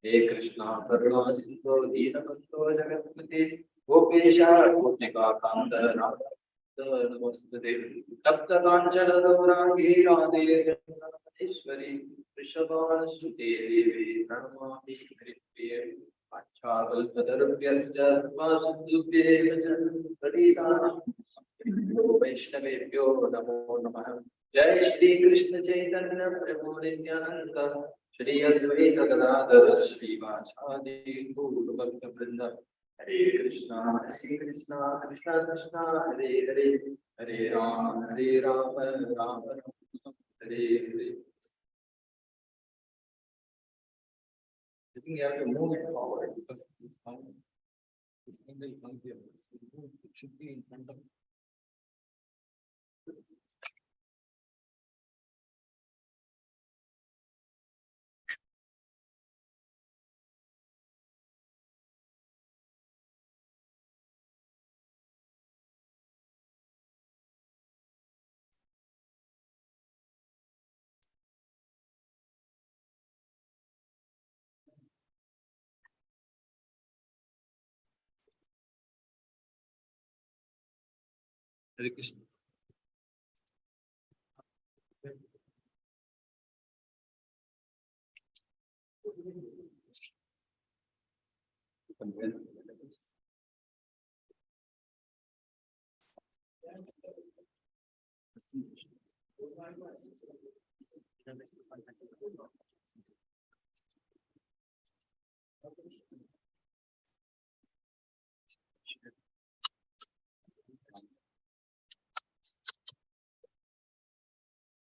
हे कृष्णा करुणा सिंधु दीनबंधो जगत्पते गोपेशा गोपिका कांत नमस्ते तप्त कांचन गौरांगी राधे जगन्नाथेश्वरी वृषभानुसुते देवी प्रणमामि हरिप्रिये पाच्छाकल्पतरुभ्यश्च धर्मसिन्धुभ्येव च प्रणीतानां वैष्णवेभ्यो नमो नमः। जय श्री कृष्ण चैतन्य प्रभु नित्यानंद श्री अद्वैत गदाधर श्रीवासादि गौर भक्त वृंद हरे Krishna Krishna Krishna Hare Hare Hare Ram Ram Ram Hare Hare. I think you have to move it forward because this angle is not here. It should be in front of. Hare Krishna.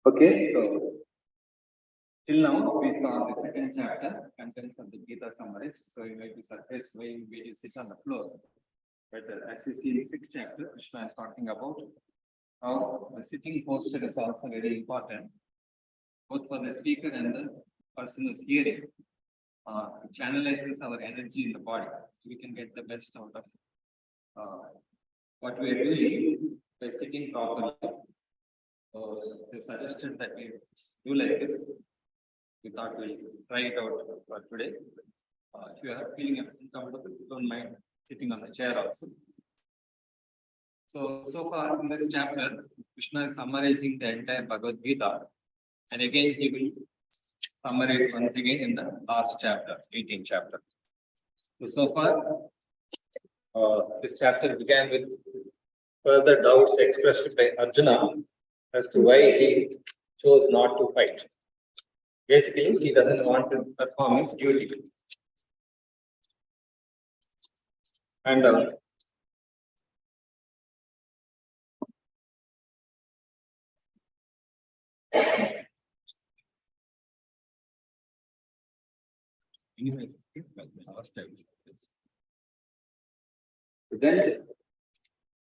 Okay, so till now we saw the second chapter, contents of the Gita summaries. So you might be surprised why you sit on the floor. But as we see in the sixth chapter, Krishna is talking about how the sitting posture is also very important, both for the speaker and the person who's hearing. It channelizes our energy in the body, so we can get the best out of what we are doing by sitting properly. So they suggested that we do like this. We thought we'll try it out for today. If you are feeling uncomfortable, don't mind sitting on the chair also. So far in this chapter, Krishna is summarizing the entire Bhagavad Gita. And again, he will summarize once again in the last chapter, 18th chapter. So far, this chapter began with further doubts expressed by Arjuna as to why he chose not to fight. Basically, he doesn't want to perform his duty. And then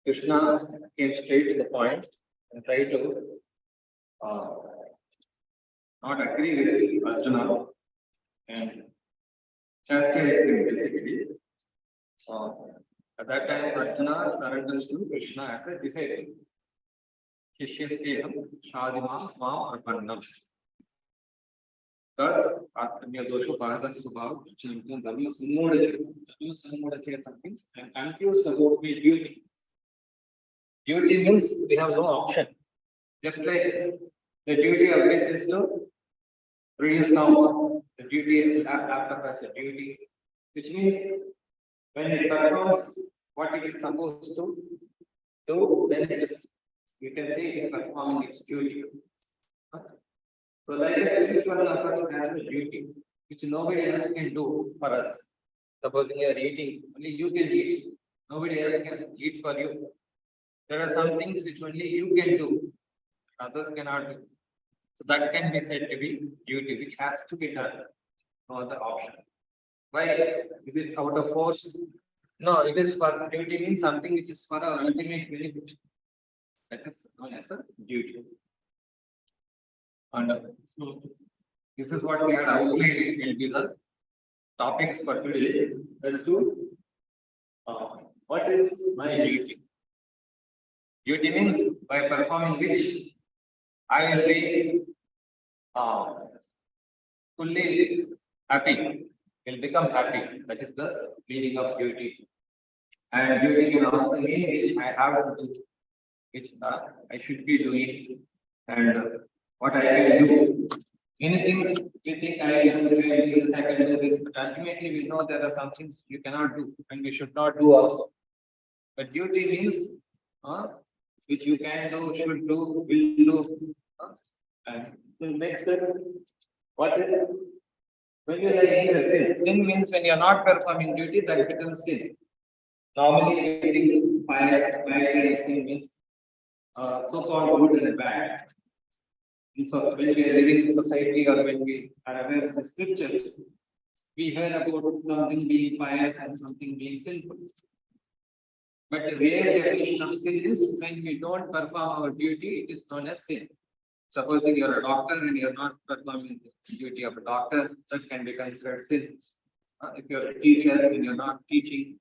Krishna came straight to the point and tried to not agree with Arjuna and chastise him basically. At that time, Arjuna surrenders to Krishna as a disciple. Shishyasteham Shadimam Mam Arpannam. Thus, Atmya Dosha Bhagadas Subhav, Champion Dharma Sammoda means I'm confused about my duty. Duty means we have no option. Just like the duty of this is to produce sound, the duty of laptop has a duty, which means when it performs what it is supposed to do, then it is, you can say it is performing its duty. So like each one of us has a duty which nobody else can do for us. Supposing you are eating, only you can eat. Nobody else can eat for you. There are some things which only you can do, others cannot do. So that can be said to be duty, which has to be done. No other option. Why? Is it out of force? No, it is for duty means something which is for our ultimate benefit. That is known as a duty. And so this is what we had outlined. It will be the topics for today. As to what is my duty? Duty means by performing which I will be fully happy. Will become happy. That is the meaning of duty. And duty can also mean which I have to do, which I should be doing, and what I can do. Many things we think I can do this, I can do this, but ultimately we know there are some things you cannot do and we should not do also. But duty means which you can do, should do, will do. And the next is what is when you are in a sin. Sin means when you are not performing duty, that becomes sin. Normally, we think pious and sin means so-called good and bad. So when we are living in society or when we are aware of the scriptures, we hear about something being pious and something being sinful. But the real definition of sin is when we don't perform our duty, it is known as sin. Supposing you're a doctor and you're not performing the duty of a doctor, that can be considered sin. If you're a teacher and you're not teaching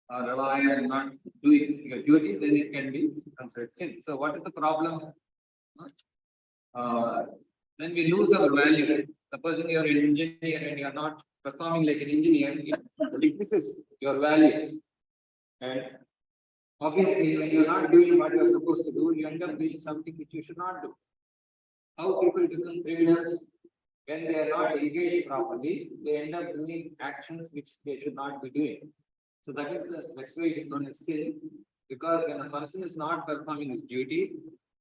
or a lawyer and not doing your duty, then it can be considered sin. So what is the problem? Then we lose our value. Supposing you're an engineer and you're not performing like an engineer, it decreases your value. And obviously, when you're not doing what you're supposed to do, you end up doing something which you should not do. How people become criminals when they are not engaged properly, they end up doing actions which they should not be doing. So that's why it is known as sin, because when a person is not performing his duty,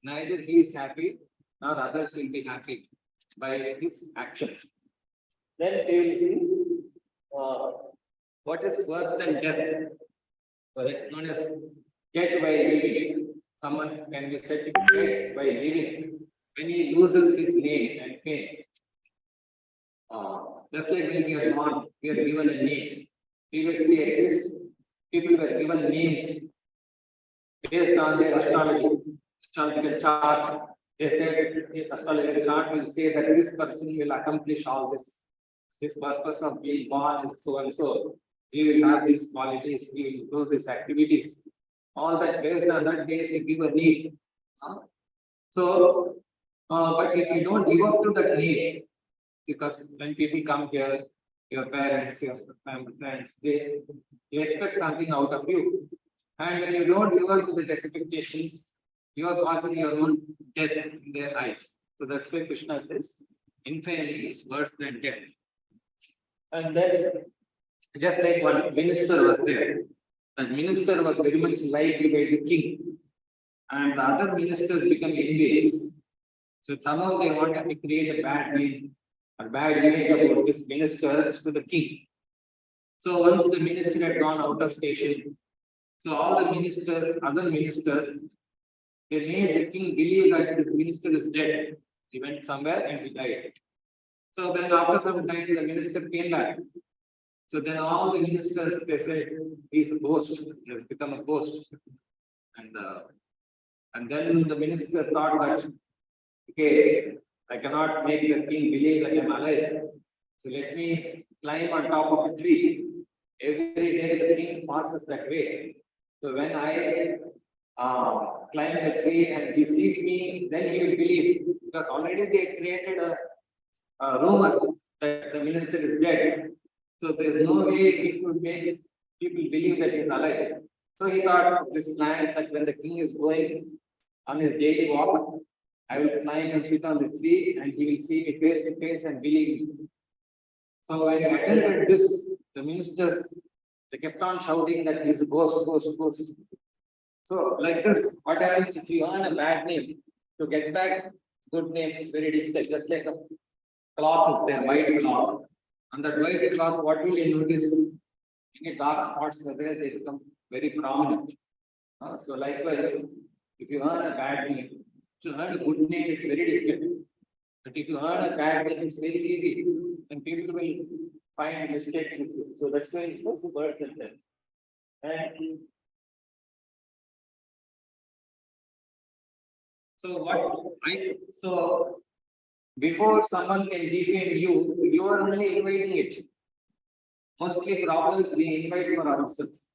neither he is happy nor others will be happy by his actions. Then they will see what is worse than death. So that's known as death by living. Someone can be said to be dead by living. when he loses his name and fame, just like when we are born, we are given a name. Previously, at least, people were given names based on their astrological chart. They said the astrological chart will say that this person will accomplish all this. This purpose of being born is so and so. He will have these qualities, he will do these activities. All that based on that base to give a need. So, but if you don't live up to that need, because when people come here, your parents, your family, friends, they expect something out of you. And when you don't live up to the expectations, you are causing your own death in their eyes. So that's why Krishna says, infamy is worse than death. And then, just like one minister was there, that minister was very much liked by the king, and the other ministers become envious. So somehow they wanted to create a bad name, a bad image about this minister to the king. So once the minister had gone out of station, so all the ministers, other ministers, they made the king believe that the minister is dead. He went somewhere and he died. So then after some time, the minister came back. So then all the ministers, they said, he's a ghost, he has become a ghost. And then the minister thought that, okay, I cannot make the king believe that I'm alive. So let me climb on top of a tree. Every day the king passes that way. So when I climb the tree and he sees me, then he will believe. Because already they created a rumor that the minister is dead. So there is no way he could make people believe that he is alive. So he thought of this plan that when the king is going on his daily walk, I will climb and sit on the tree and he will see me face to face and believe me. So when he attended this, the ministers, they kept on shouting that he is a ghost, ghost, ghost. So like this, what happens if you earn a bad name, to get back good name is very difficult. Just like a cloth is there, white cloth. On that white cloth, what will you notice? Any dark spots are there, they become very prominent. So likewise, if you earn a bad name, to earn a good name is very difficult. But if you earn a bad name, it's very easy. And people will find mistakes with you. So that's why it's also worse than that. And so before someone can defame you, you are only inviting it. Mostly problems we invite for ourselves.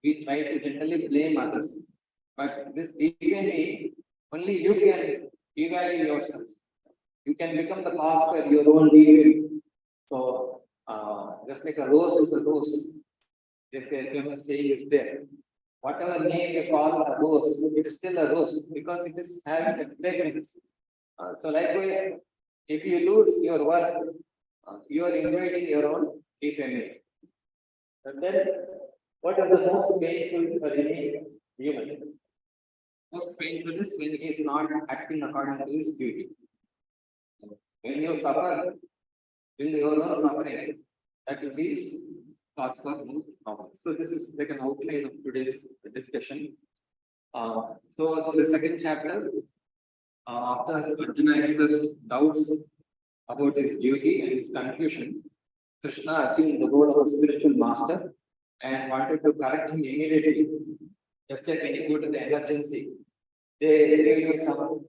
We try to generally blame others. But this defaming, only you can evaluate yourself. You can become the cause for your own defaming. So just like a rose is a rose. They say a famous saying is there. Whatever name you call a rose, it is still a rose because it is having a fragrance. So likewise, if you lose your worth, you are inviting your own defamation. And then, what is the most painful for any human? Most painful is when he is not acting according to his duty. When you suffer, when you are suffering, that will be cause for more problems. So this is like an outline of today's discussion. So the second chapter, after Arjuna expressed doubts about his duty and his confusion, Krishna assumed the role of a spiritual master and wanted to correct him immediately. Just like when you go to the emergency, they give you some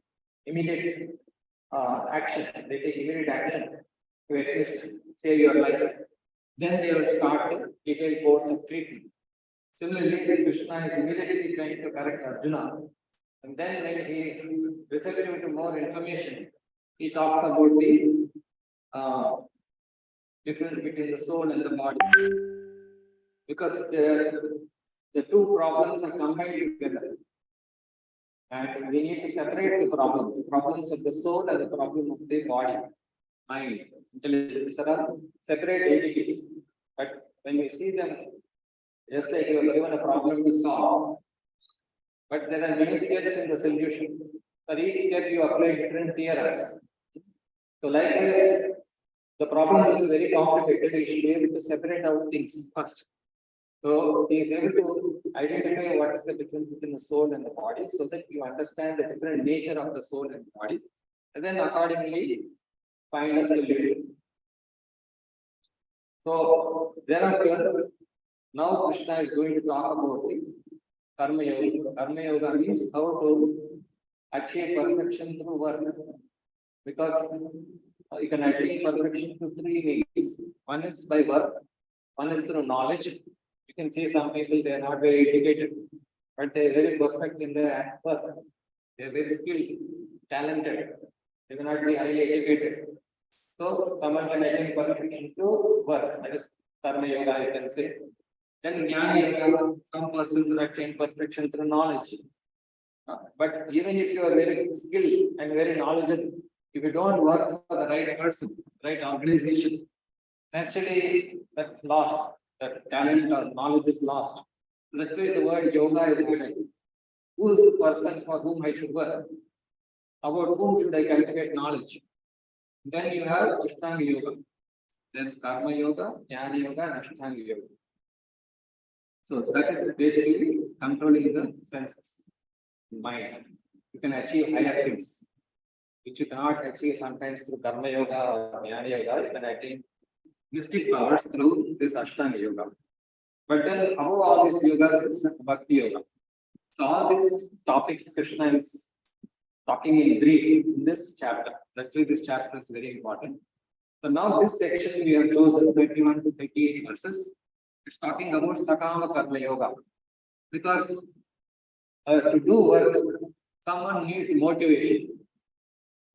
immediate action. They take immediate action to at least save your life. Then they will start a detailed course of treatment. Similarly, Krishna is immediately trying to correct Arjuna. And then when he is receiving into more information, he talks about the difference between the soul and the body. Because the two problems are combined together. And we need to separate the problems of the soul and the problem of the body, mind, intelligence. These are separate entities. But when we see them, just like you are given a problem to solve, but there are many steps in the solution. For each step, you apply different theorems. So likewise, the problem looks very complicated. You should be able to separate out things first. So he is able to identify what is the difference between the soul and the body so that you understand the different nature of the soul and the body. and then accordingly find a solution. So thereafter, now Krishna is going to talk about the Karma Yoga. Karma Yoga means how to achieve perfection through work. Because you can achieve perfection through three ways. One is by work, one is through knowledge. You can see some people, they are not very educated, but they are very perfect in their work. They are very skilled, talented. They may not be highly educated. So someone can attain perfection through work. That is Karma Yoga, you can say. Then Jnana Yoga, some persons attain perfection through knowledge. But even if you are very skilled and very knowledgeable, if you don't work for the right person, right organization, actually that's lost. That talent or knowledge is lost. That's why the word yoga is added. Who is the person for whom I should work? About whom should I cultivate knowledge? Then you have Ashtanga Yoga, then Karma Yoga, Jnana Yoga, and Ashtanga Yoga. So that is basically controlling the senses, mind. You can achieve higher things, which you cannot achieve sometimes through Karma Yoga or Jnana Yoga. You can attain mystic powers through this Ashtanga Yoga. But then above all these yogas is Bhakti Yoga. So all these topics Krishna is talking in brief in this chapter. That's why this chapter is very important. So now this section we have chosen 31 to 38 verses. It's talking about Sakama Karma Yoga. Because to do work, someone needs motivation.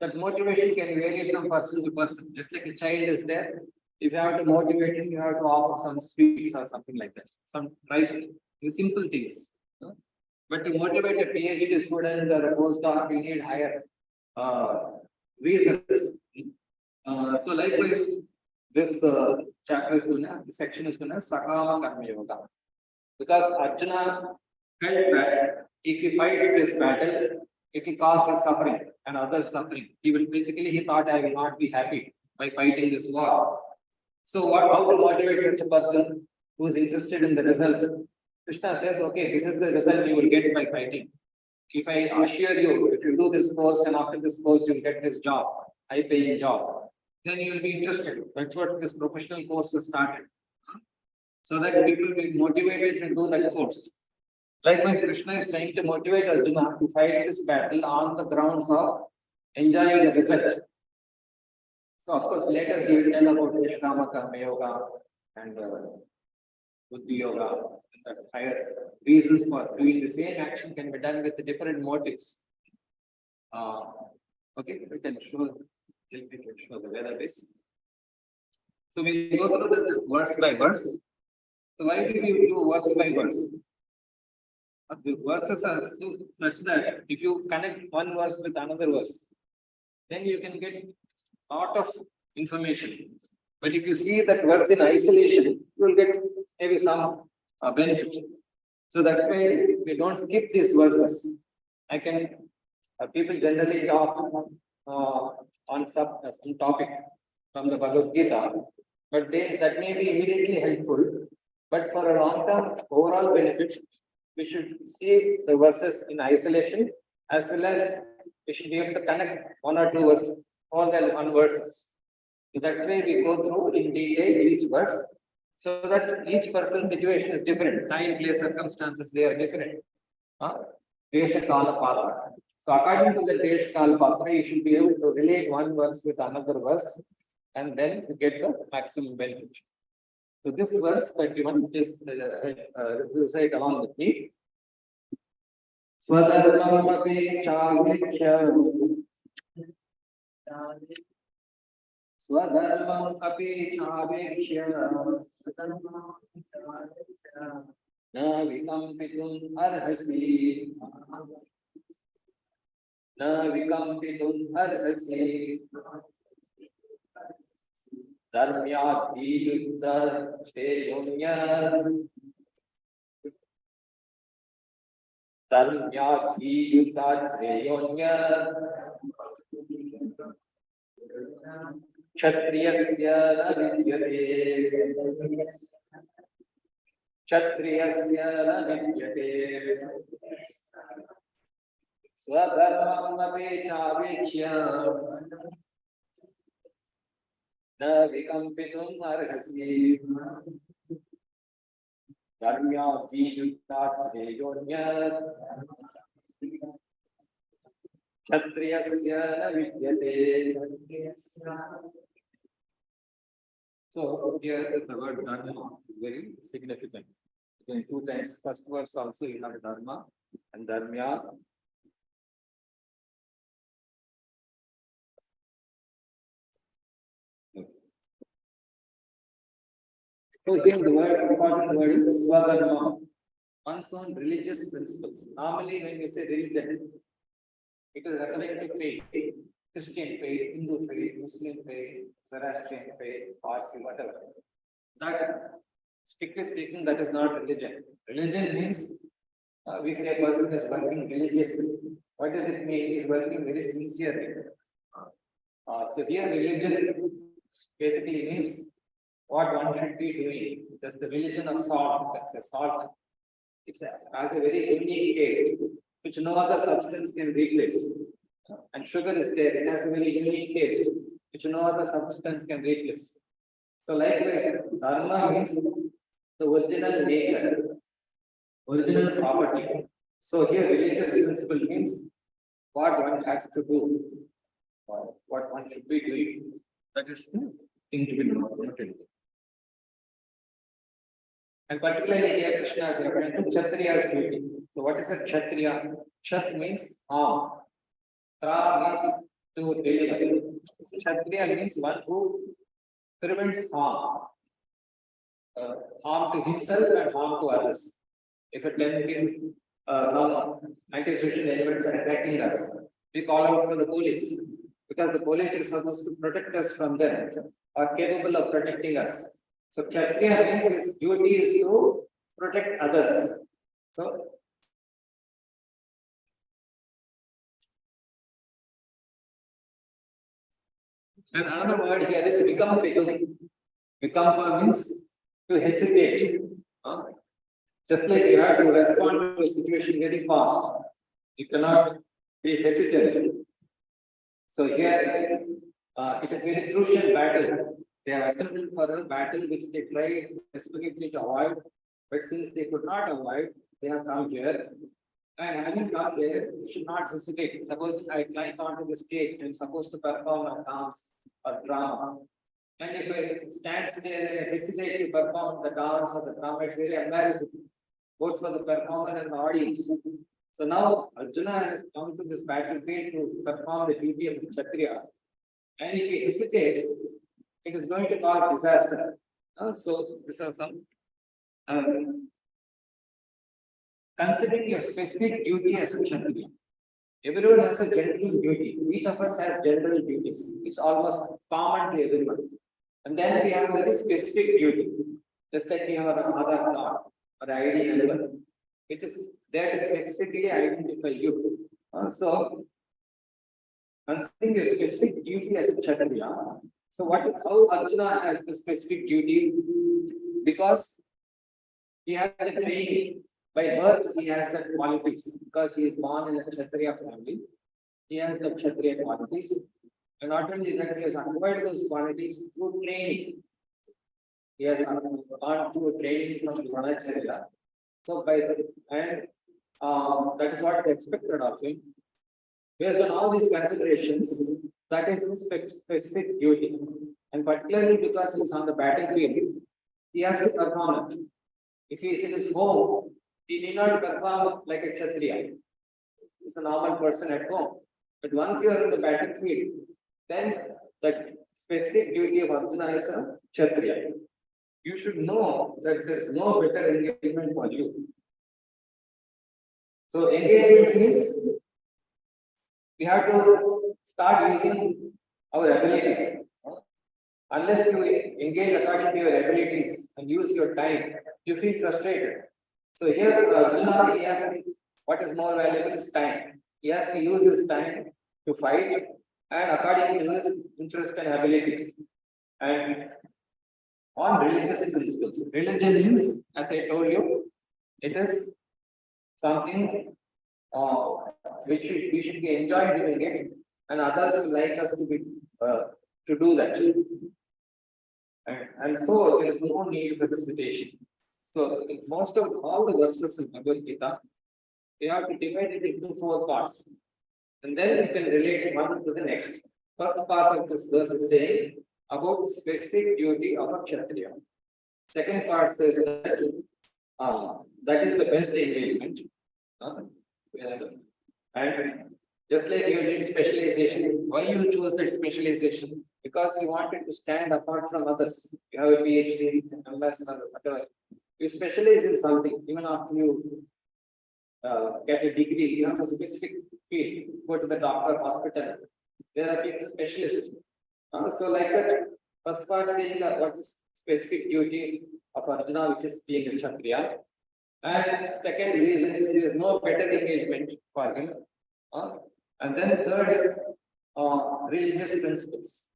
That motivation can vary from person to person. Just like a child is there, if you have to motivate him, you have to offer some sweets or something like that. Some right, the simple things. But to motivate a PhD student or a postdoc, you need higher reasons. So likewise, this chapter is going to, the section is going to Sakama Karma Yoga. Because Arjuna felt that if he fights this battle, if he causes suffering and others suffering, he thought, I will not be happy by fighting this war. So how to motivate such a person who is interested in the result? Krishna says, okay, this is the result you will get by fighting. If I assure you, if you do this course and after this course you will get this job, high-paying job, then you will be interested. That's what this professional course has started. So that people will be motivated to do that course. Likewise, Krishna is trying to motivate Arjuna to fight this battle on the grounds of enjoying the result. So, of course, later he will tell about Nishkama Karma Yoga and Buddhi Yoga, and that higher reasons for doing the same action can be done with different motives. Okay, we can show the Veda base. So we go through the verse by verse. So why do we do verse by verse? The verses are such that if you connect one verse with another verse, then you can get a lot of information. But if you see that verse in isolation, you will get maybe some benefit. So that's why we don't skip these verses. People generally talk on some topic from the Bhagavad Gita, but that may be immediately helpful. But for a long-term overall benefit, we should see the verses in isolation, as well as we should be able to connect one or two verses, more than one verses. So that's why we go through in detail each verse, so that each person's situation is different. Time, place, circumstances, they are different. Desha Kala Patra. So according to the Desha Kala Patra, you should be able to relate one verse with another verse, and then get the maximum benefit. So this verse 31 is recite along with me. Swadharmam api chaviksha Swadharmam api chaviksha na vikampitum arhasi Dharmyadhiyutta Shreyonya Kshatriyasya na vidyate Swadharmam apechavekshya na vikampitum arhasi dharmya viyuktat jeyonyat kshatriyasya na vidyate. So here the word dharma is very significant. In two times, first verse also you have dharma and dharmya. So here the word, important word is swadharma, one's own religious principles. Normally when we say religion, it is referring to faith, Christian faith, Hindu faith, Muslim faith, Zoroastrian faith, Parsi, whatever. That, strictly speaking, that is not religion. Religion means we say a person is working religiously. What does it mean? He is working very sincerely. So here religion basically means what one should be doing. That's the religion of salt. That's a salt. It has a very unique taste, which no other substance can replace. And sugar is there. It has a very unique taste, which no other substance can replace. So likewise, dharma means the original nature, original property. So here religious principle means what one has to do, or what one should be doing. That is the thing to be noted. And particularly here Krishna is referring to Kshatriya's duty. So what is a Kshatriya? Kshat means arm. Tra means to deliver. Kshatriya means one who prevents harm. Harm to himself and harm to others. If a some anti-social elements are attacking us, we call out for the police, because the police is supposed to protect us from them, or capable of protecting us. So Kshatriya means his duty is to protect others. So and another word here is vikampitum. Vikampa means to hesitate. Just like you have to respond to a situation very fast. You cannot be hesitant. So here it is very crucial battle. They have assembled for a battle which they tried desperately to avoid, but since they could not avoid, they have come here. And having come there, you should not hesitate. Suppose I climb onto the stage and I'm supposed to perform a dance or drama. And if I stand there and hesitate to perform the dance or the drama, it's very embarrassing, both for the performer and the audience. So now Arjuna has come to this battlefield to perform the duty of the Kshatriya. And if he hesitates, it is going to cause disaster. So these are some considering your specific duty as a Kshatriya. Everyone has a general duty. Each of us has general duties. It's almost common to everyone. And then we have a very specific duty. Just like we have an Aadhaar card or ID number, which is there to specifically identify you. So, considering your specific duty as a Kshatriya, so how Arjuna has the specific duty? Because he has the training. By birth, he has the qualities. Because he is born in a Kshatriya family, he has the Kshatriya qualities. And not only that, he has acquired those qualities through training. He has gone through training from the Dronacharya. So that is what is expected of him. Based on all these considerations, that is his specific duty. And particularly because he is on the battlefield, he has to perform it. If he is in his home, he need not perform like a Kshatriya. He is a normal person at home. But once you are in the battlefield, then that specific duty of Arjuna is a Kshatriya. You should know that there is no better engagement for you. So engagement means we have to start using our abilities. Unless you engage according to your abilities and use your time, you feel frustrated. So here for Arjuna, he has to, what is more valuable is time. He has to use his time to fight and according to his interest and abilities. And on religious principles. Religion means, as I told you, it is something we should be enjoying doing it, and others will like us to do that. And so there is no need for hesitation. So in most of all the verses in Bhagavad Gita, we have to divide it into 4 parts, and then you can relate one to the next. First part of this verse is saying about the specific duty of a Kshatriya. Second part says that is the best engagement. And just like you need specialization, why you choose that specialization? Because you wanted to stand apart from others. You have a PhD, MS, or whatever. You specialize in something, even after you get a degree, you have a specific field. Go to the doctor, hospital. There are people specialists. So like that, first part saying that what is specific duty of Arjuna, which is being a Kshatriya. And second reason is there is no better engagement for him. And then third is religious principles.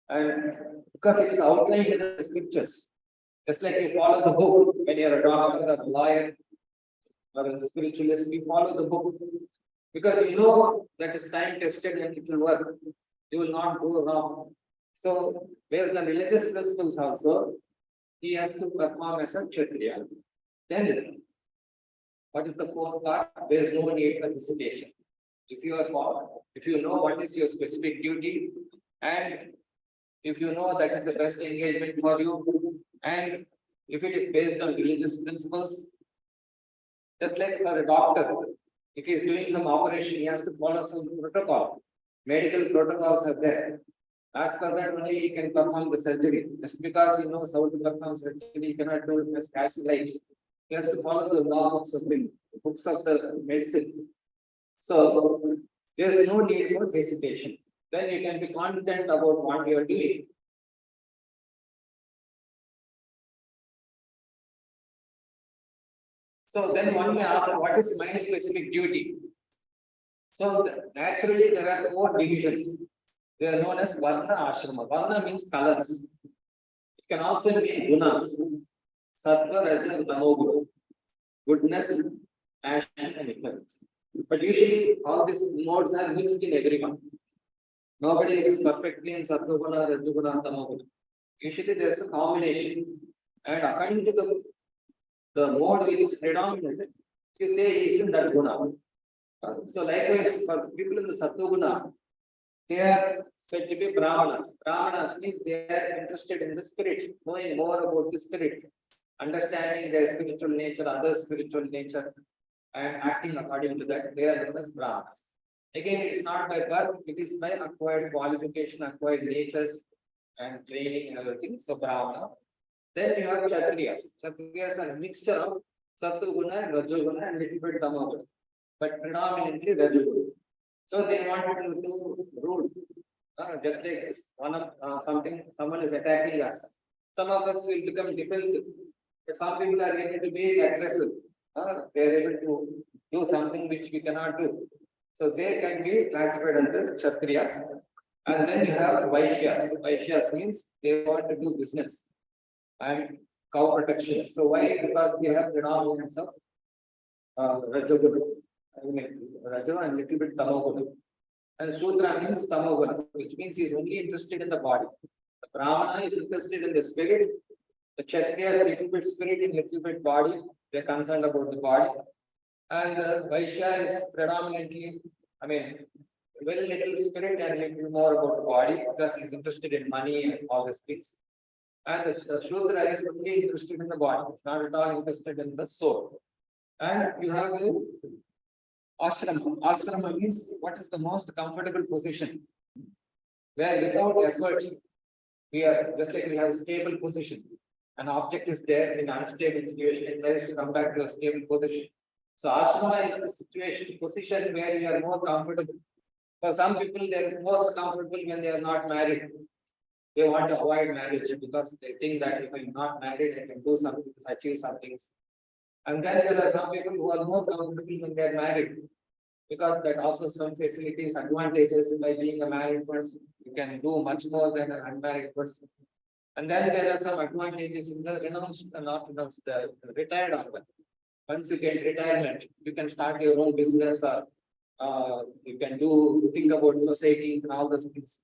And because it is outlined in the scriptures, just like you follow the book when you are a doctor or a lawyer or a spiritualist, we follow the book because you know that is time tested and it will work. You will not go wrong. So, based on religious principles also, he has to perform as a Kshatriya. Then, what is the 4th part? There is no need for hesitation. If you know what is your specific duty, and if you know that is the best engagement for you, and if it is based on religious principles, just like for a doctor, if he is doing some operation, he has to follow some protocol. Medical protocols are there. As per that, only he can perform the surgery. Just because he knows how to perform surgery, he cannot do it as he likes. He has to follow the laws of the books of the medicine. So there is no need for hesitation. Then you can be confident about what you are doing. So then one may ask, what is my specific duty? So naturally there are 4 divisions. They are known as Varna Ashrama. Varna means colors. It can also mean gunas. Sattva, Raja, and Tamoguna. Goodness, passion, and ignorance. But usually all these modes are mixed in everyone. Nobody is perfectly in Sattva-guna, Rajoguna, Tamoguna. Usually there is a combination. And according to the mode which is predominant, you say he is in that guna. So likewise, for people in the Sattva-guna, they are said to be Brahmanas. Brahmanas means they are interested in the spirit, knowing more about the spirit, understanding their spiritual nature, other spiritual nature, and acting according to that. They are known as Brahmanas. Again, it is not by birth, it is by acquired qualification, acquired natures, and training and everything. So Brahmana. Then we have Kshatriyas. Kshatriyas are a mixture of Sattva-guna, Rajoguna, and little bit Tamoguna, but predominantly Rajoguna. So they wanted to rule, just like someone is attacking us. Some of us will become defensive, but some people are able to be aggressive. They are able to do something which we cannot do. So they can be classified under Kshatriyas. And then you have Vaishyas. Vaishyas means they want to do business and cow protection. So why? Because they have predominance of Rajoguna. Rajo and little bit Tamoguna. And Shudra means Tamoguna, which means he is only interested in the body. The Brahmana is interested in the spirit. The Kshatriya is a little bit spirit and little bit body. They are concerned about the body. And the Vaishya is predominantly, very little spirit and little more about the body because he is interested in money and all these things. And the Shudra is only interested in the body. It's not at all interested in the soul. And you have the Ashrama. Ashrama means what is the most comfortable position, where without effort, we are just like we have a stable position. An object is there in an unstable situation, it tries to come back to a stable position. So ashrama is the position where we are more comfortable. For some people, they are most comfortable when they are not married. They want to avoid marriage because they think that if I'm not married, I can do something, achieve some things. And then there are some people who are more comfortable when they are married because that offers some facilities, advantages. By being a married person, you can do much more than an unmarried person. And then there are some advantages in the renounced and not renounced, the retired organ. Once you get retirement, you can start your own business, or you can think about society and all those things.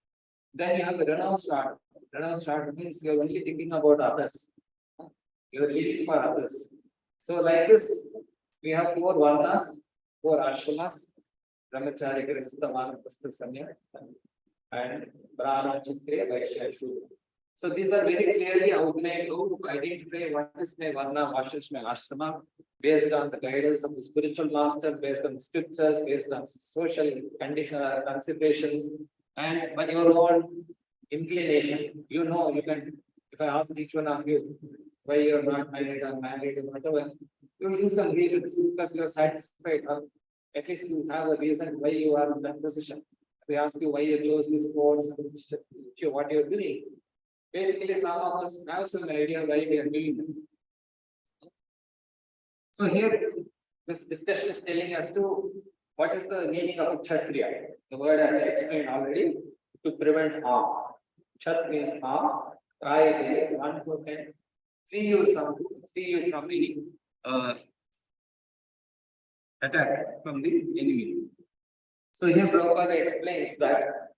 Then you have the renown start. Renown start means you're only thinking about others. You're living for others. So like this, we have 4 varnas, 4 ashramas, brahmachari, grihastha, vanaprastha, sanya, and brahmana, kshatriya, vaishya, shudra. So these are very clearly outlined how to identify what is my varna, what is my ashrama, based on the guidance of the spiritual master, based on the scriptures, based on social condition, considerations, and by your own inclination. You can, if I ask each one of you why you are not married or married or whatever, you will give some reasons because you are satisfied, or at least you have a reason why you are in that position. If I ask you why you chose this course, what you are doing. Basically, some of us have some idea why we are doing it. So here, this discussion is telling us to what is the meaning of a kshatriya. The word, as I explained already, to prevent harm. Kshat means harm. Rayati is one who can free you from the attack from the enemy. So here Prabhupada explains that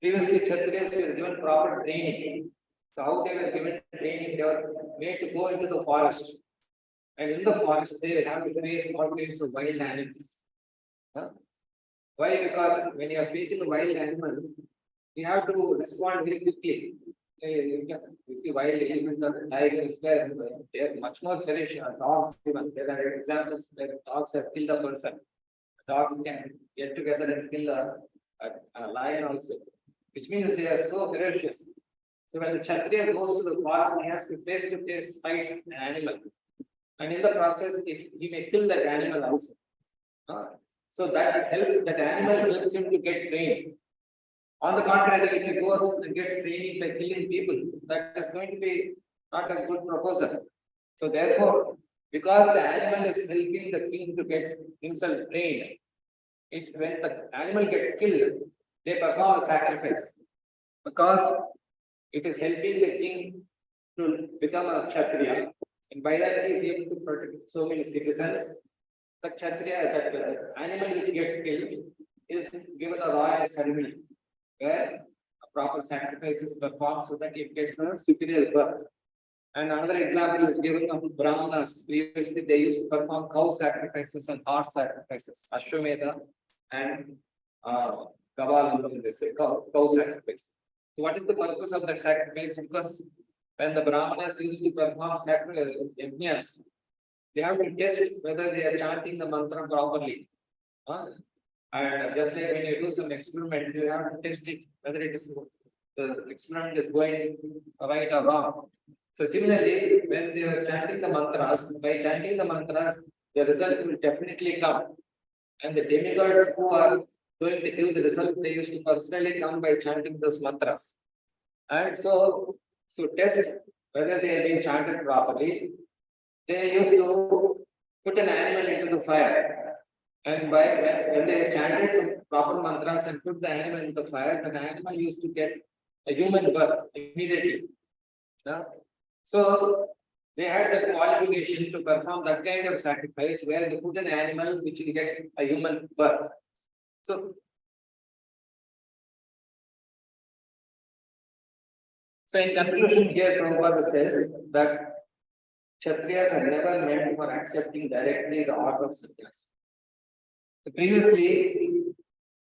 previously Kshatriyas were given proper training. So how they were given training, they were made to go into the forest. And in the forest, they will have to face all kinds of wild animals. Why? Because when you are facing a wild animal, you have to respond very quickly. You see wild elephants or tigers, they are much more ferocious. Dogs, even there are examples where dogs have killed a person. Dogs can get together and kill a lion also, which means they are so ferocious. So when the Kshatriya goes to the forest, he has to face fight an animal. And in the process, if he may kill that animal also. So that animal helps him to get trained. On the contrary, if he goes and gets training by killing people, that is going to be not a good proposal. So therefore, because the animal is helping the king to get himself trained, when the animal gets killed, they perform a sacrifice. Because it is helping the king to become a Kshatriya, and by that he is able to protect so many citizens. The Kshatriya, that animal which gets killed, is given a royal ceremony where a proper sacrifice is performed so that it gets a superior birth. And another example is given of Brahmanas. Previously, they used to perform cow sacrifices and horse sacrifices, Ashwamedha and Kaval, they say, cow sacrifice. So, what is the purpose of that sacrifice? Because when the Brahmanas used to perform yajnas, they have to test whether they are chanting the mantra properly. And just like when you do some experiment, you have to test it whether the experiment is going right or wrong. So similarly, when they were chanting the mantras, by chanting the mantras, the result will definitely come. And the demigods who are going to give the result, they used to personally come by chanting those mantras. And so test whether they are being chanted properly, they used to put an animal into the fire. And when they chanted the proper mantras and put the animal into the fire, the animal used to get a human birth immediately. So they had the qualification to perform that kind of sacrifice where they put an animal which will get a human birth. So in conclusion, here Prabhupada says that Kshatriyas are never meant for accepting directly the order of sannyas. So previously,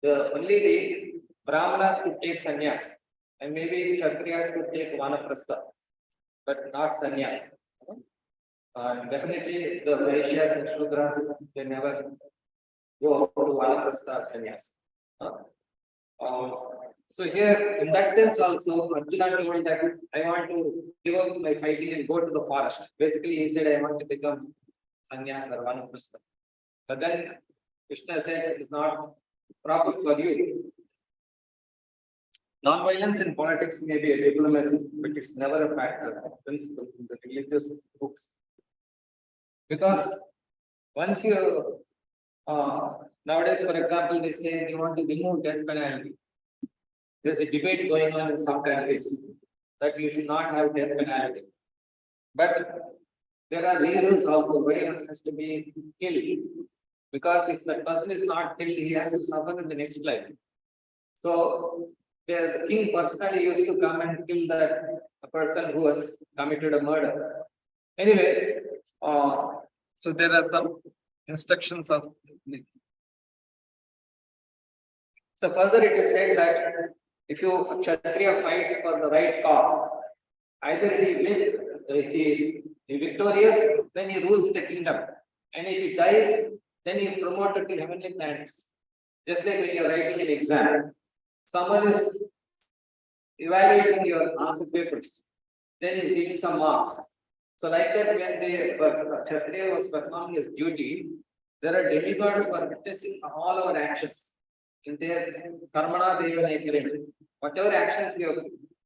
only the Brahmanas could take sannyas, and maybe Kshatriyas could take vanaprastha, but not sannyas. Definitely, the Vaishyas and Shudras, they never go to vanaprastha or sannyas. So here, in that sense also, Arjuna told that I want to give up my fighting and go to the forest. Basically, he said, I want to become sannyas or vanaprastha. But then Krishna said it is not proper for you. Non-violence in politics may be a diplomacy, but it's never a factor of principle in the religious books. Because once you, nowadays, for example, they say they want to remove death penalty. There's a debate going on in some countries that you should not have death penalty. But there are reasons also why one has to be killed. Because if that person is not killed, he has to suffer in the next life. So the king personally used to come and kill that person who has committed a murder. Anyway, so there are some instructions of. So further it is said that if you Kshatriya fights for the right cause, either he wins, if he is victorious, then he rules the kingdom. And if he dies, then he is promoted to heavenly planets. Just like when you are writing an exam, someone is evaluating your answer papers, then he is giving some marks. So like that, when the Kshatriya was performing his duty, there are demigods who are witnessing all our actions. In their Karmana Devanekare, whatever actions we are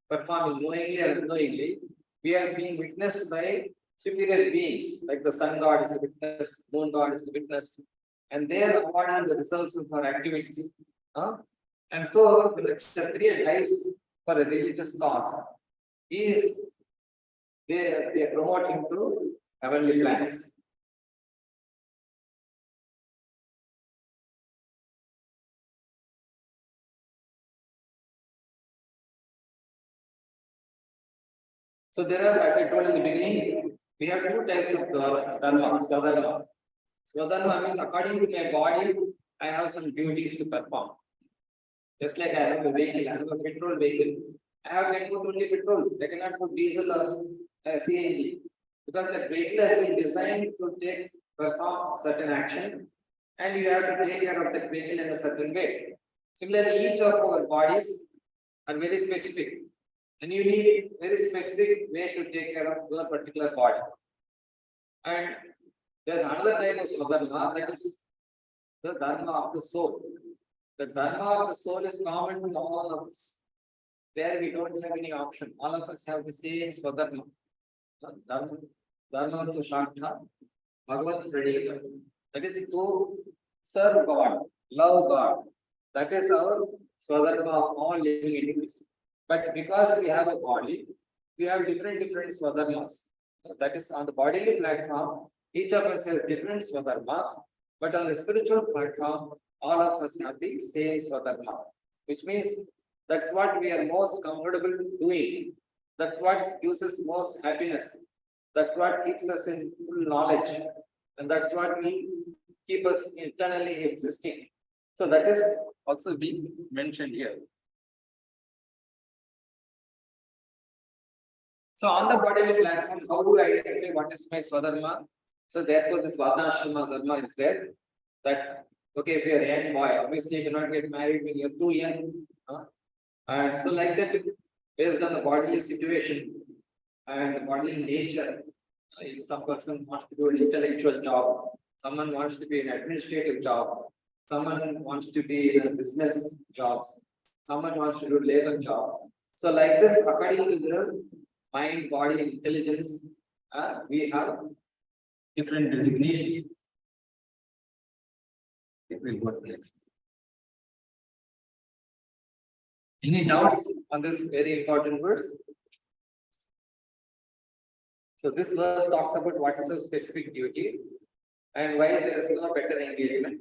performing, knowingly or unknowingly, we are being witnessed by superior beings, like the sun god is a witness, moon god is a witness, and they are awarding the results of our activities. And so, when the Kshatriya dies for a religious cause, he is they promote him to heavenly planets. So there are, as I told in the beginning, we have two types of dharma, swadharma. Swadharma means according to my body, I have some duties to perform. Just like I have a vehicle, I have a petrol vehicle. I can put only petrol. I cannot put diesel or CNG. Because that vehicle has been designed to perform certain action, and you have to take care of that vehicle in a certain way. Similarly, each of our bodies are very specific. And you need very specific way to take care of your particular body. And there's another type of swadharma, that is the dharma of the soul. The dharma of the soul is common to all of us. There we don't have any option. All of us have the same swadharma. Dharma to Shakta, Bhagavad Pradita. That is to serve God, love God. That is our swadharma of all living entities. But because we have a body, we have different swadharmas. So that is on the bodily platform, each of us has different swadharmas, but on the spiritual platform, all of us have the same swadharma, which means that's what we are most comfortable doing. That's what gives us most happiness. That's what keeps us in full knowledge. And that's what will keep us internally existing. So that is also being mentioned here. So on the bodily platform, how do I identify what is my swadharma? So therefore, this Varnashrama dharma is there. That okay, if you're a young boy, obviously you cannot get married when you're too young. And so like that, based on the bodily situation and the bodily nature, some person wants to do an intellectual job, someone wants to be an administrative job, someone wants to be in a business jobs, someone wants to do labor job. So like this, according to the mind, body, intelligence, we have different designations. It will go next. Any doubts on this very important verse? So this verse talks about what is a specific duty and why there is no better engagement,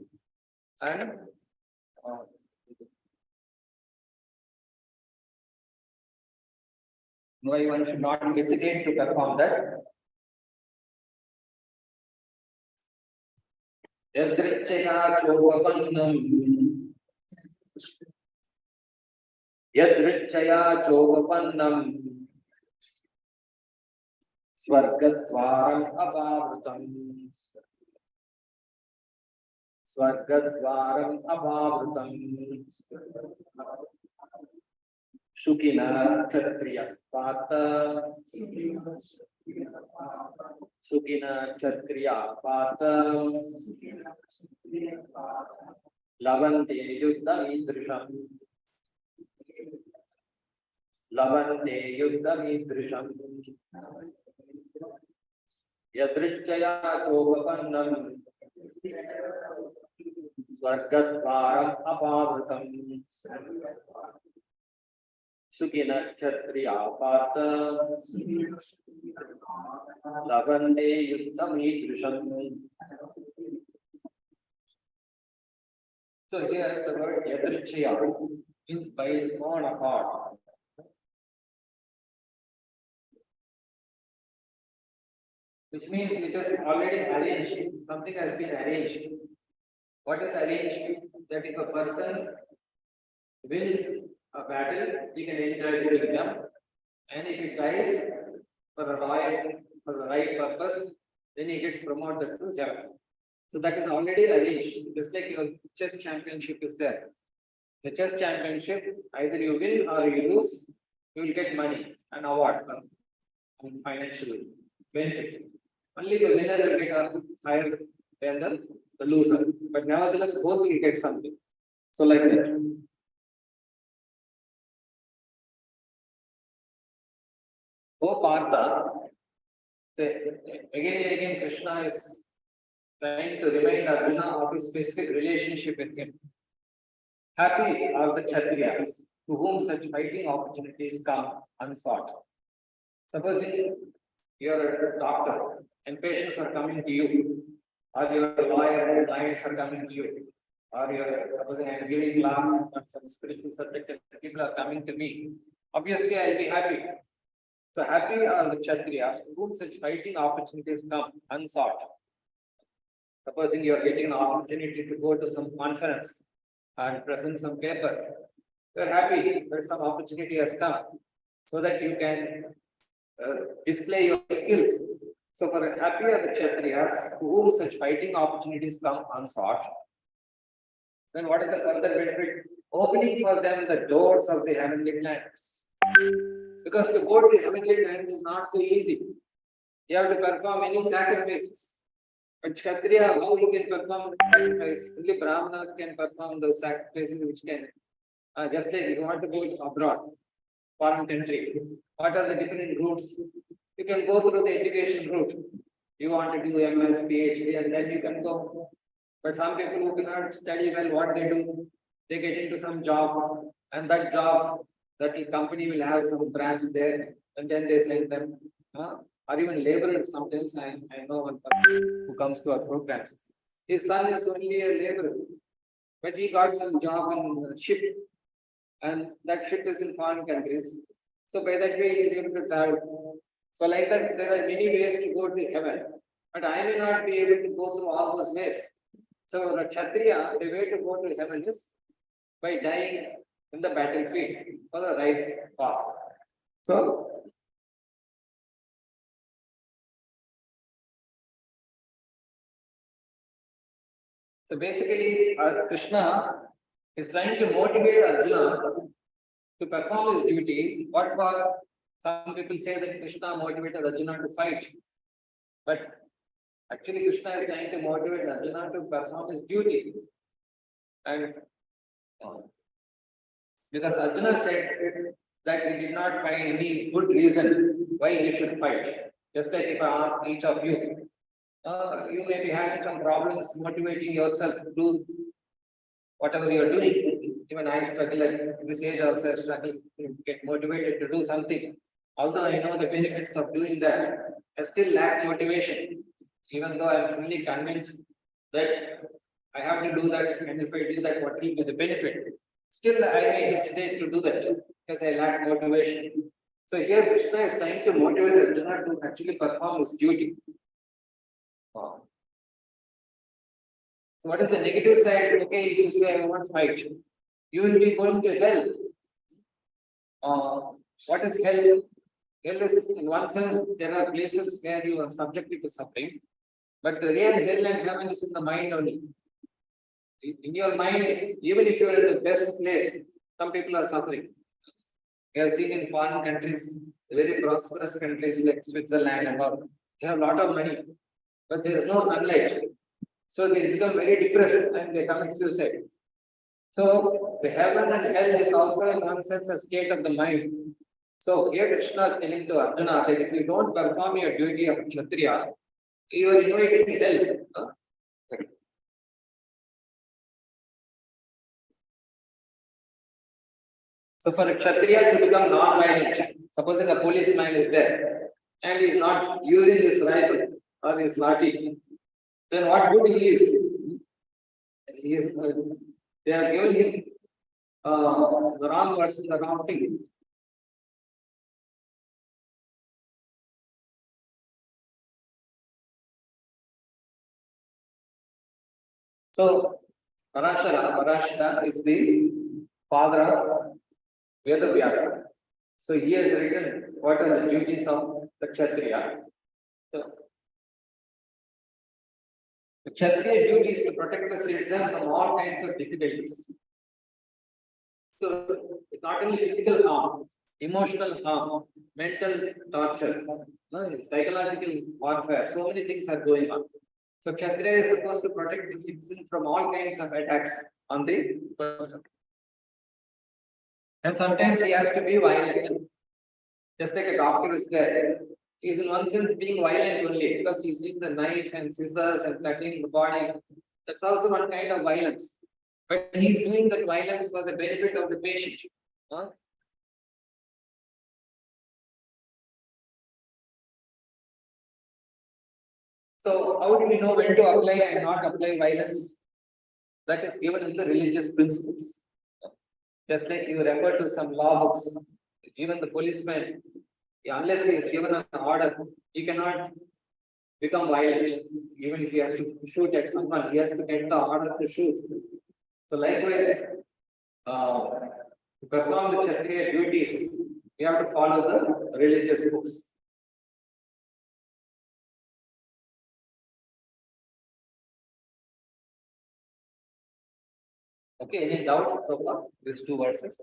and why one should not hesitate to perform that. Yadrichaya chogapannam Swargadvaram abhavrutam. Swargadvaram abhavrutam. Shukina Kshatriyas Pata. Shukina Kshatriya Pata. Lavante Yuddhamidrisham. Lavante Yuddhamidrisham. Yadrichaya chogapannam Swargadvaram abhavrutam. Sukina Kshatriya Partha Lavande Yuttamidrisham. So here the word Yadrichya means by its own accord. Which means it is already arranged. Something has been arranged. What is arranged? That if a person wins a battle, he can enjoy the kingdom. And if he dies for the right purpose, then he gets promoted to heaven. So that is already arranged. Just like your chess championship is there. The chess championship, either you win or you lose, you will get money and award and financial benefit. Only the winner will get a higher than the loser. But nevertheless, both will get something. So like that. Oh Partha, again and again Krishna is trying to remind Arjuna of his specific relationship with him. Happy are the Kshatriyas to whom such fighting opportunities come unsought. Suppose you are a doctor and patients are coming to you, or you are a lawyer and clients are coming to you, or you are supposing I am giving class on some spiritual subject and people are coming to me. Obviously, I will be happy. So happy are the Kshatriyas to whom such fighting opportunities come unsought. Supposing you are getting an opportunity to go to some conference and present some paper, you are happy that some opportunity has come so that you can display your skills. So for happy are the Kshatriyas to whom such fighting opportunities come unsought. Then what is the further benefit? Opening for them the doors of the heavenly planets. Because to go to the heavenly planet is not so easy. You have to perform many sacrifices. But Kshatriya, how he can perform the sacrifice? Only Brahmanas can perform those sacrifices which can, just like you want to go abroad, foreign country. What are the different routes? You can go through the education route. You want to do MS, PhD, and then you can go. But some people who cannot study well, what they do, they get into some job, and that job, that company will have some branch there, and then they send them. Or even laborers sometimes. I know one person who comes to our programs. His son is only a laborer, but he got some job on a ship, and that ship is in foreign countries. So by that way, he is able to travel. So like that, there are many ways to go to heaven, but I may not be able to go through all those ways. So the Kshatriya, the way to go to heaven is by dying in the battlefield for the right cause. So basically, Krishna is trying to motivate Arjuna to perform his duty. What for? Some people say that Krishna motivated Arjuna to fight. But actually, Krishna is trying to motivate Arjuna to perform his duty. And because Arjuna said that he did not find any good reason why he should fight. Just like if I ask each of you, you may be having some problems motivating yourself to do whatever you are doing. Even I struggle at this age also, I struggle to get motivated to do something. Although I know the benefits of doing that, I still lack motivation. Even though I am fully convinced that I have to do that, and if I do that, what will be the benefit? Still, I may hesitate to do that because I lack motivation. So here Krishna is trying to motivate Arjuna to actually perform his duty. So what is the negative side? Okay, if you say I won't fight, you will be going to hell. What is hell? Hell is, in one sense, there are places where you are subjected to suffering, but the real hell and heaven is in the mind only. In your mind, even if you are in the best place, some people are suffering. We have seen in foreign countries, very prosperous countries like Switzerland and all, they have a lot of money, but there is no sunlight. So they become very depressed and they commit suicide. So the heaven and hell is also in one sense a state of the mind. So here Krishna is telling to Arjuna that if you don't perform your duty of Kshatriya, you are inviting hell. So for a Kshatriya to become non-violent, supposing a policeman is there and he is not using his rifle or his lathi, then what good he is? He is they are giving him the wrong person, the wrong thing. So Parashara is the father of Vedavyasa. So he has written what are the duties of the Kshatriya. So the Kshatriya duty is to protect the citizen from all kinds of difficulties. So it's not only physical harm, emotional harm, mental torture, psychological warfare. So many things are going on. So Kshatriya is supposed to protect the citizen from all kinds of attacks on the person. And sometimes he has to be violent. Just like a doctor is there. He is in one sense being violent only because he's using the knife and scissors and cutting the body. That's also one kind of violence. But he's doing that violence for the benefit of the patient. So how do we know when to apply and not apply violence? That is given in the religious principles. Just like you refer to some law books, even the policeman, unless he is given an order, he cannot become violent. Even if he has to shoot at someone, he has to get the order to shoot. So likewise, to perform the Kshatriya duties, we have to follow the religious books. Okay, any doubts so far? These two verses.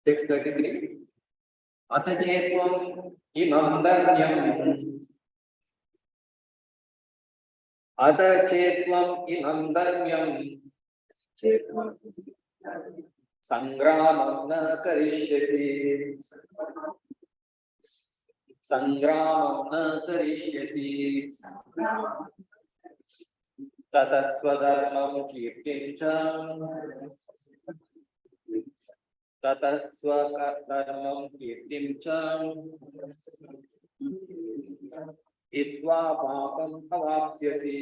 Text 33. Atachetvam imam dharmyam sangramam na karishyasi tataswadharmam kirtincha tataswadharmam kirtincha itva papam avapsyasi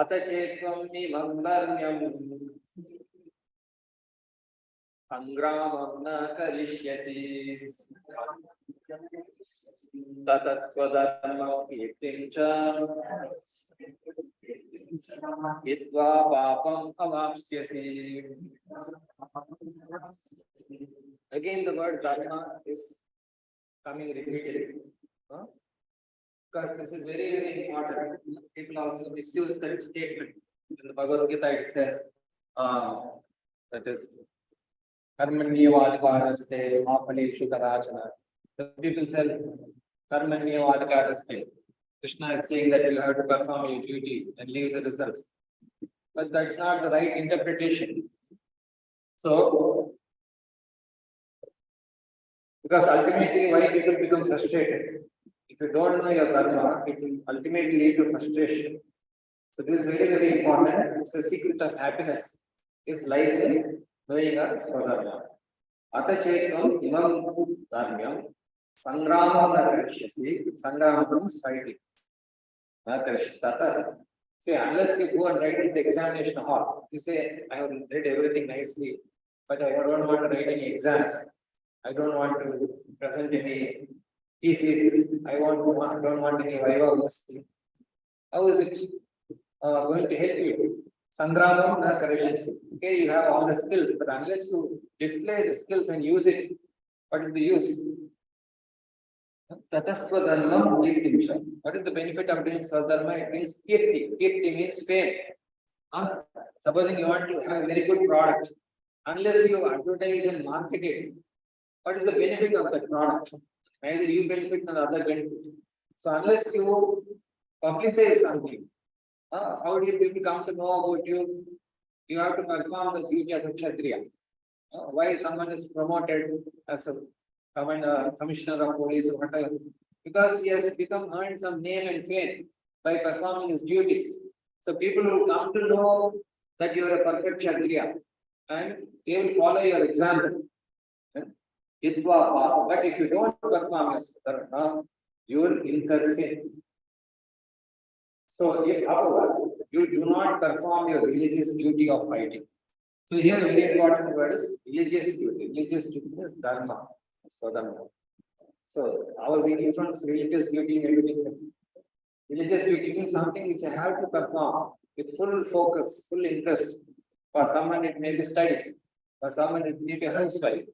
atachetvam imam dharmyam sangramam na karishyasi tataswadharmam kirtincha itva papam avapsyasi. Again, the word dharma is coming repeatedly. Because this is very, very important. People also misuse that statement. In the Bhagavad Gita, it says, that is, Karmanyavadikaraste, Mapaleshu Karachana. The people say, Karmanyavadikaraste. Krishna is saying that you have to perform your duty and leave the results. But that's not the right interpretation. So, because ultimately, why people become frustrated? If you don't know your dharma, it will ultimately lead to frustration. So this is very, very important. It's a secret of happiness. It lies in knowing our swadharma. Atachetvam imam dharmyam sangramam na karishyasi. Sangrama means fighting. Na karishyati. Say, unless you go and write in the examination hall, you say, I have read everything nicely, but I don't want to write any exams. I don't want to present any thesis. I don't want any viva voce. How is it going to help you? Sangramam na karishyasi. Okay, you have all the skills, but unless you display the skills and use it, what is the use? Tataswadharmam kirtimsha. What is the benefit of doing swadharma? It means kirti. Kirti means fame. Supposing you want to have a very good product, unless you advertise and market it, what is the benefit of that product? Neither you benefit nor other benefit. So unless you publicize something, how do people come to know about you? You have to perform the duty of a Kshatriya. Why someone is promoted as a commissioner of police or whatever? Because he has become earned some name and fame by performing his duties. So people will come to know that you are a perfect Kshatriya and they will follow your example. But if you don't perform your dharma, you will incur sin. So if, however, you do not perform your religious duty of fighting. So here very important word is religious duty. Religious duty is dharma. Swadharma. So our meaning from religious duty may be different. Religious duty means something which I have to perform with full focus, full interest. For someone it may be studies. For someone it may be housewife.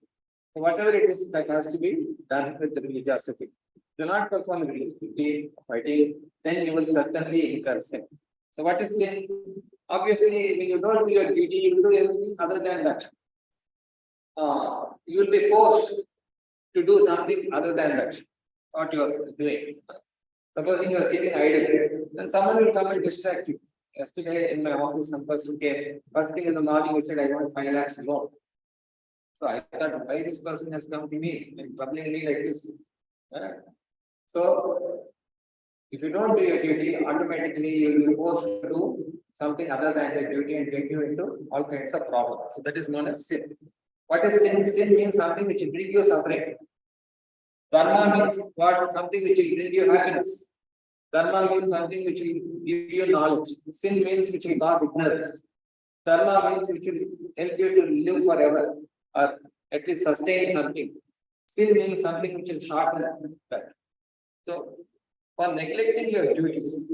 So whatever it is that has to be done with religiosity. Do not perform religious duty, fighting, then you will certainly incur sin. So what is sin? Obviously, when you don't do your duty, you will do everything other than that. You will be forced to do something other than that. What you are doing. Supposing you are sitting idle, then someone will come and distract you. Yesterday in my office, some person came. First thing in the morning, he said, I want 5 lakhs loan. So I thought, why this person has come to me and troubling me like this? So if you don't do your duty, automatically you will be forced to do something other than the duty and get you into all kinds of problems. So that is known as sin. What is sin? Sin means something which will bring you suffering. Dharma means what? Something which will bring you happiness. Dharma means something which will give you knowledge. Sin means which will cause ignorance. Dharma means which will help you to live forever or at least sustain something. Sin means something which will shorten that. So, for neglecting your duties.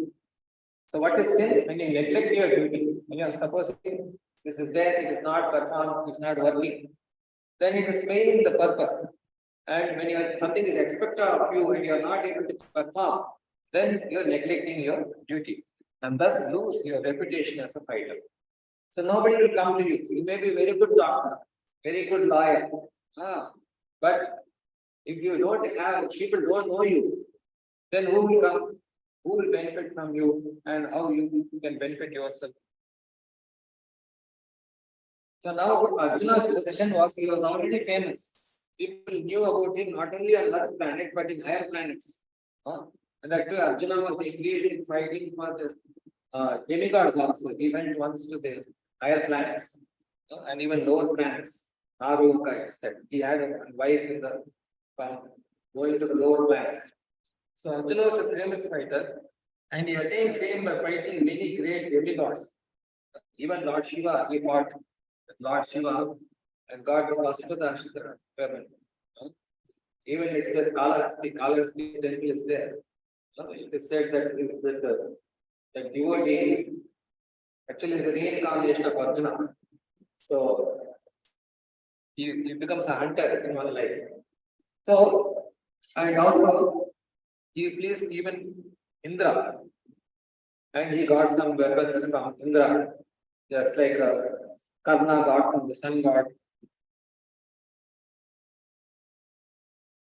So, what is sin? When you neglect your duty, when you are supposing this is there, it is not performed, it is not working, then it is failing the purpose. And when something is expected of you and you are not able to perform, then you are neglecting your duty and thus lose your reputation as a fighter. So nobody will come to you. You may be a very good doctor, very good lawyer. But if you don't have, people don't know you, then who will come? Who will benefit from you and how you can benefit yourself? So now Arjuna's position was, he was already famous. People knew about him not only on Earth planet but in higher planets. And that's why Arjuna was engaged in fighting for the demigods also. He went once to the higher planets and even lower planets. Aruka said he had a wife in the going to the lower planets. So Arjuna was a famous fighter and he attained fame by fighting many great demigods. Even Lord Shiva, he fought with Lord Shiva and got the Vasudha payment. Even it says Kalahasti temple is there. It is said that the devotee actually is a reincarnation of Arjuna. So he becomes a hunter in one life. So, and also he pleased even Indra. And he got some weapons from Indra, just like Karna got from the sun god.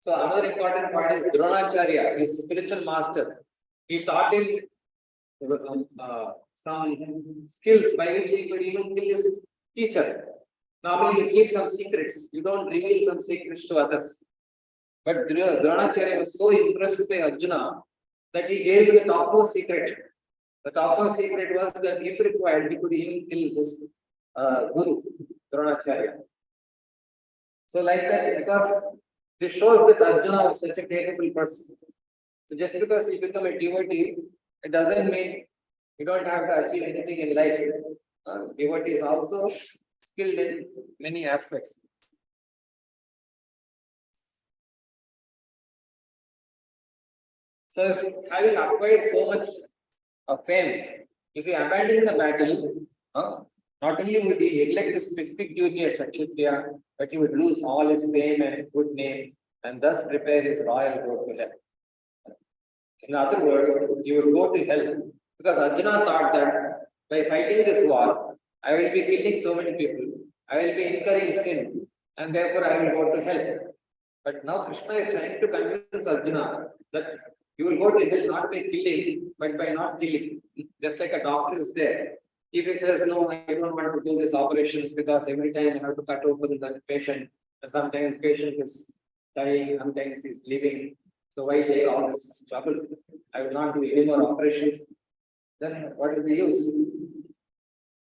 So another important point is Dronacharya, his spiritual master. He taught him some skills by which he could even kill his teacher. Normally you keep some secrets. You don't reveal some secrets to others. But Dronacharya was so impressed by Arjuna that he gave him the topmost secret. The topmost secret was that if required, he could even kill his guru, Dronacharya. So like that, because this shows that Arjuna was such a capable person. So just because you become a devotee, it doesn't mean you don't have to achieve anything in life. Devotee is also skilled in many aspects. So if having acquired so much of fame, if he abandoned the battle, not only would he neglect his specific duty as Kshatriya, but he would lose all his fame and good name and thus prepare his royal road to hell. In other words, he would go to hell because Arjuna thought that by fighting this war, I will be killing so many people, I will be incurring sin, and therefore I will go to hell. But now Krishna is trying to convince Arjuna that you will go to hell not by killing, but by not killing. Just like a doctor is there. If he says, no, I don't want to do these operations because every time I have to cut open the patient, and sometimes patient is dying, sometimes he's living. So why take all this trouble? I will not do any more operations. Then what is the use?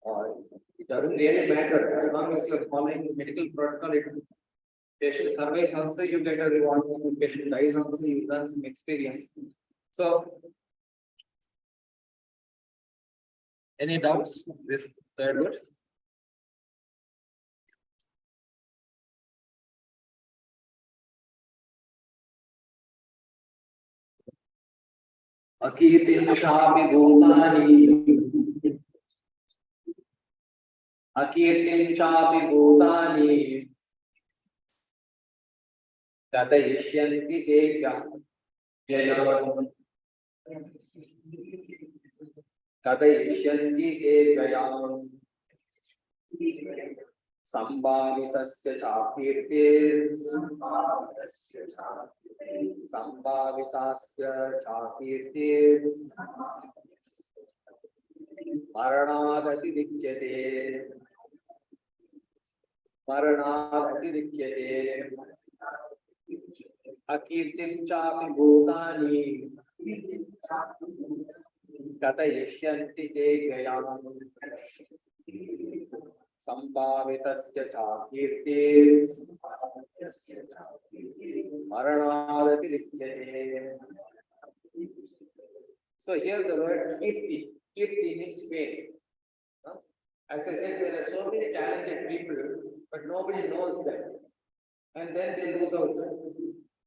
Or it doesn't really matter as long as you're following the medical protocol. It patient survives also, you get a reward. If patient dies also, you learn some experience. So, any doubts? This third verse. Akirtimshapi bhutani. Akirtimshapi bhutani. Katayishyanti te vyayam. Katayishyanti te vyayam. Sambhavitasya chakirtir. Sambhavitasya chakirtir. Maranadati vikyate. Maranadati vikyate. Akirtim chapi bhutani. Katayishyanti te gayam. Sambhavitasya chakirtir. Maranadati vikyate. So here the word kirti. Kirti means fame. As I said, there are so many talented people, but nobody knows them. And then they lose out.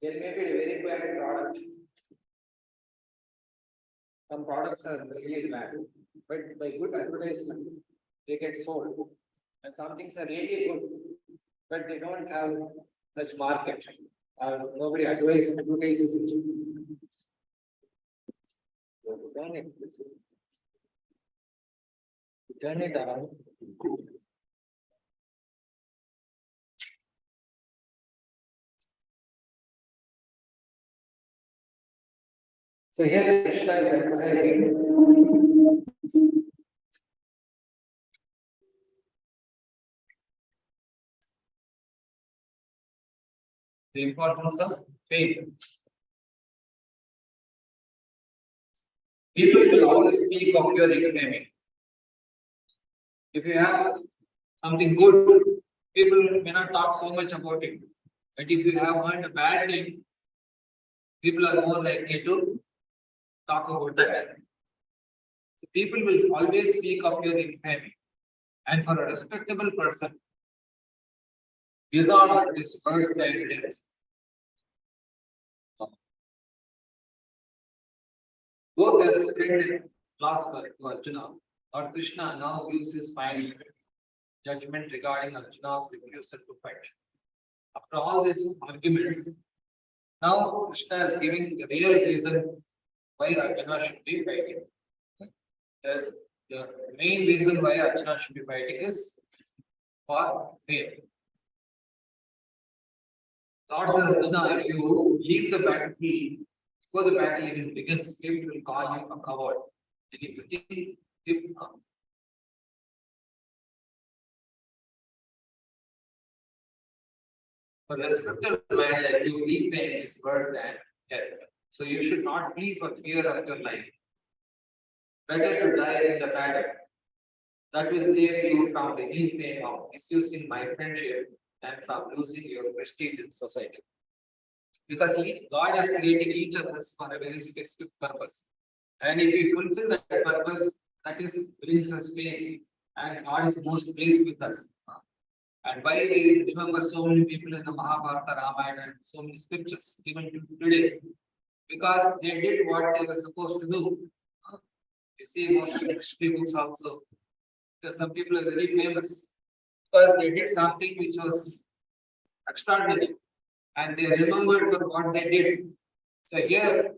There may be a very bad product. Some products are really bad, but by good advertisement, they get sold. And some things are really good, but they don't have such market. Nobody advertises it. Turn it around. So here Krishna is emphasizing the importance of faith. People will always speak of your infamy. If you have something good, people may not talk so much about it. But if you have earned a bad name, people are more likely to talk about that. So people will always speak of your infamy. And for a respectable person, dishonor is worse than death. Both as friend philosopher to Arjuna, Lord Krishna now gives his final judgment regarding Arjuna's refusal to fight. After all these arguments, now Krishna is giving the real reason why Arjuna should be fighting. The main reason why Arjuna should be fighting is for fame. Lord says, Arjuna, if you leave the battlefield before the battle even begins, people will call you a coward. And if you think, for respectable man like you, leave pain is worse than death. So you should not flee for fear of your life. Better to die in the battle. That will save you from the ill fame of misusing my friendship and from losing your prestige in society. Because God has created each of us for a very specific purpose. And if we fulfill that purpose, that is brings us fame. And God is most pleased with us. And why we remember so many people in the Mahabharata, Ramayana, and so many scriptures even today? Because they did what they were supposed to do. You see, most of the history books also, because some people are very famous because they did something which was extraordinary and they remembered for what they did. So here,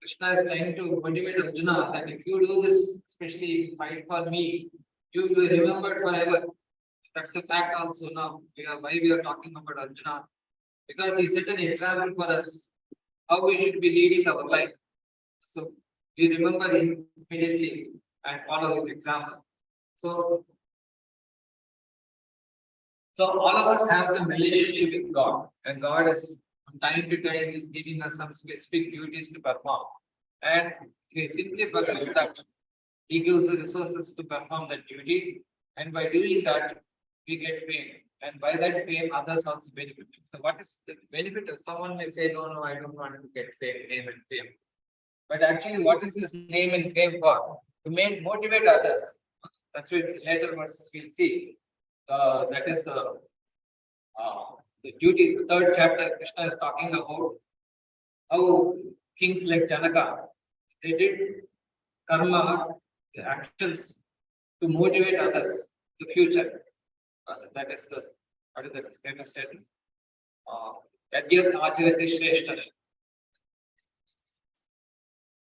Krishna is trying to motivate Arjuna that if you do this, especially fight for me, you will be remembered forever. That's a fact also now. Why we are talking about Arjuna? Because he set an example for us how we should be leading our life. So we remember him immediately and follow his example. So all of us have some relationship with God, and God is from time to time is giving us some specific duties to perform. And we simply perform that. He gives the resources to perform that duty, and by doing that, we get fame. And by that fame, others also benefit. So, what is the benefit? Someone may say, no, I don't want to get fame, name, and fame. But actually, what is this name and fame for? To motivate others. That's what later verses we'll see. That is the duty. The third chapter, Krishna is talking about how kings like Janaka, they did karma, the actions to motivate others, the future. That is the, what is that famous statement? Yadyat acharati shreshta.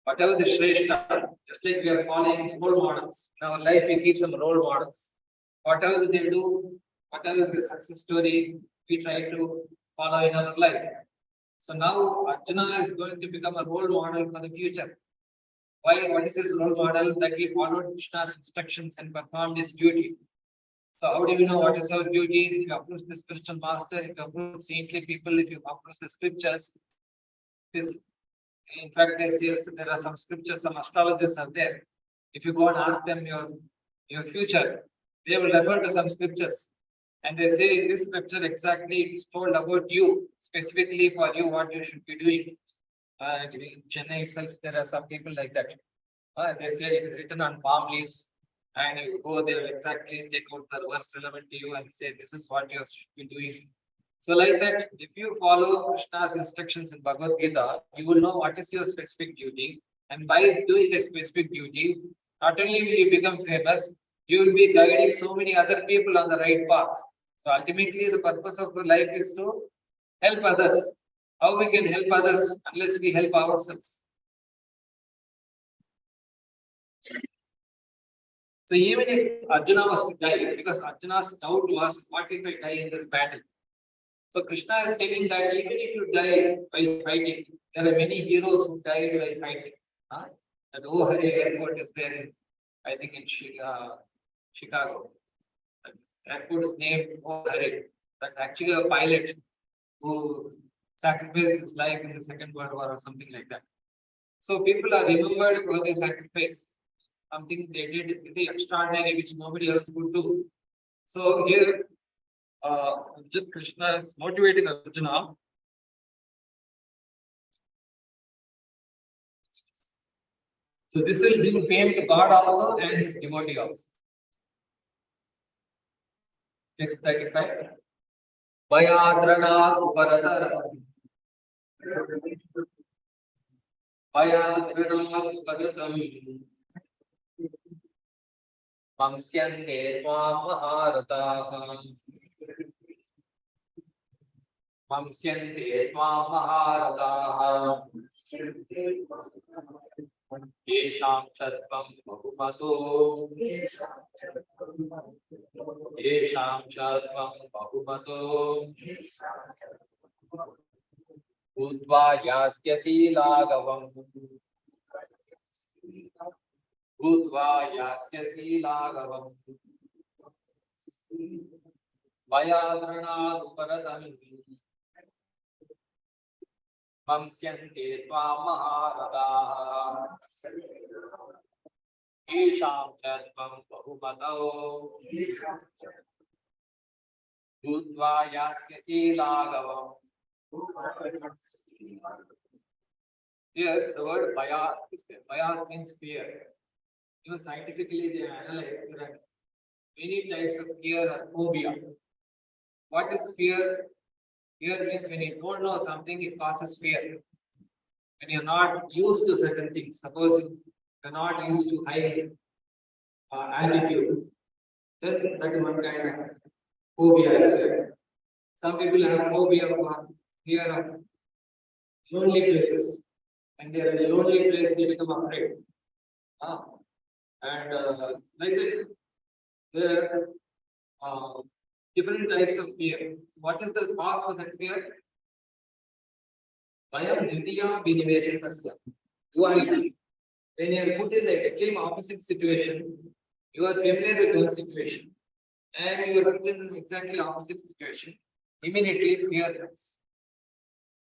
Whatever the shreshta, just like we are following role models. In our life, we keep some role models. Whatever they do, whatever the success story, we try to follow in our life. So now Arjuna is going to become a role model for the future. Why? What is his role model? That he followed Krishna's instructions and performed his duty. So how do we know what is our duty? If you approach the spiritual master, if you approach saintly people, if you approach the scriptures, this, in fact, there are some scriptures, some astrologers are there. If you go and ask them your future, they will refer to some scriptures. And they say this scripture exactly is told about you, specifically for you, what you should be doing. In Chennai itself, there are some people like that. They say it is written on palm leaves, and you go there exactly, take out the verse relevant to you and say this is what you should be doing. So like that, if you follow Krishna's instructions in Bhagavad Gita, you will know what is your specific duty. And by doing the specific duty, not only will you become famous, you will be guiding so many other people on the right path. So ultimately, the purpose of the life is to help others. How we can help others unless we help ourselves? So even if Arjuna was to die, because Arjuna's doubt was, what if I die in this battle? So Krishna is telling that even if you die by fighting, there are many heroes who died by fighting. That Oh Hare airport is there, I think in Chicago. That airport is named Oh Hare. That's actually a pilot who sacrificed his life in the Second World War or something like that. So people are remembered for their sacrifice, something they did really extraordinary which nobody else could do. So here, Krishna is motivating Arjuna. So this will bring fame to God also and his devotee also. Next 35. Vayadranat Bharatara. Vayadranat Bharatam. Mamsyante Tvam Maharataha. Mamsyante Tvam Maharataha. Yesham Chatvam Bahumato. Yesham Chatvam Bahumato. Udva Yasyasi Lagavam. Udva Yasyasi Lagavam. Vayadranat Bharadam. Mamsyante Tvam Maharataha. Yesham Chatvam Bahumato. Udva Yasyasi Lagavam. Here, the word Bhayat is there. Bhayat means fear. Even scientifically, they analyze there are many types of fear or phobia. What is fear? Fear means when you don't know something, it causes fear. When you're not used to certain things, suppose you're not used to high altitude, then that is one kind of phobia is there. Some people have phobia for fear of lonely places. And they are in a lonely place, they become afraid. And like that, there are different types of fear. What is the cause for that fear? Bhayam Dvitiya Viniveshanasya. Duality. When you are put in the extreme opposite situation, You are familiar with one situation and you are put in exactly opposite situation. Immediately fear comes.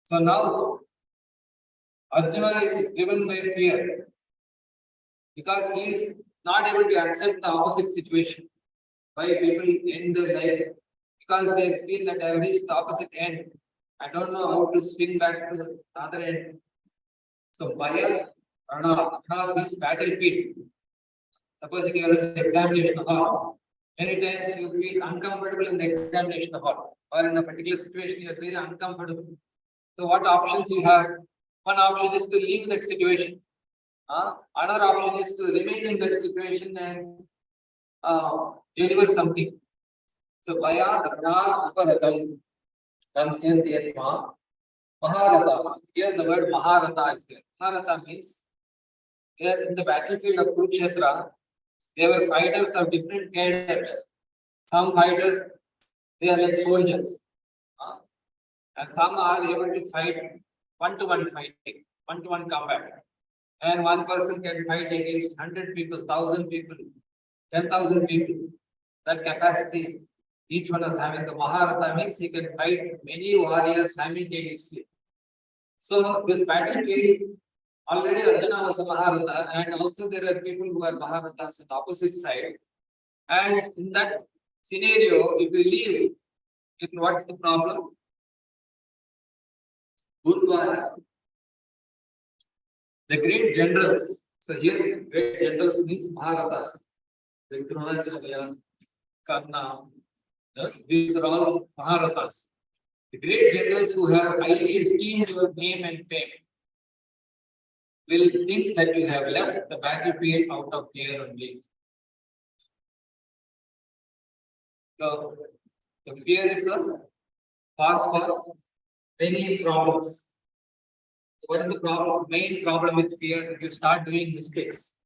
So now Arjuna is driven by fear because he is not able to accept the opposite situation. Why people end their life? Because they feel that I have reached the opposite end. I don't know how to swing back to the other end. So Bhaya, Rana means battlefield. Suppose you are in the examination hall, many times you feel uncomfortable in the examination hall, or in a particular situation you are very uncomfortable. So what options you have? One option is to leave that situation. Another option is to remain in that situation and deliver something. So Bhaya, Dana, Uparatam comes in the Atma. Maharata. Here the word Maharata is there. Maharata means here in the battlefield of Kurukshetra, there were fighters of different cadres. Some fighters, they are like soldiers. And some are able to fight one-to-one fighting, one-to-one combat. And one person can fight against 100 people, 1,000 people, 10,000 people. That capacity, each one is having. The Maharata means he can fight many warriors simultaneously. So this battlefield, already Arjuna was a Maharata, and also there are people who are Maharatas on the opposite side. And in that scenario, if you leave, what's the problem? Gurudwaras. The great generals. So here, great generals means Maharatas. The Dronacharya, Karna, these are all Maharatas. The great generals who have highly esteemed your name and fame will think that you have left the battlefield out of fear only. So the fear is a cause for many problems. So what is the problem? Main problem with fear? You start doing mistakes.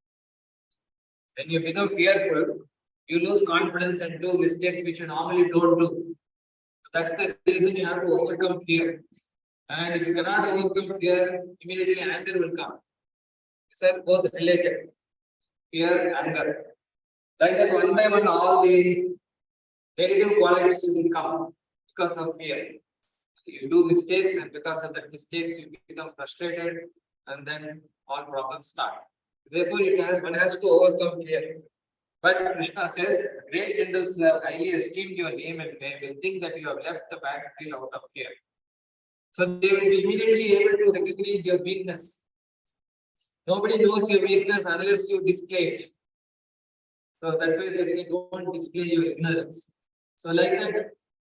When you become fearful, you lose confidence and do mistakes which you normally don't do. That's the reason you have to overcome fear. And if you cannot overcome fear, immediately anger will come. These are both related. Fear, anger. Like that, one by one, all the negative qualities will come because of fear. You do mistakes, and because of that mistakes, you become frustrated, and then all problems start. Therefore, one has to overcome fear. But Krishna says, great generals who have highly esteemed your name and fame will think that you have left the battlefield out of fear. So they will be immediately able to recognize your weakness. Nobody knows your weakness unless you display it. So that's why they say, don't display your ignorance. So like that,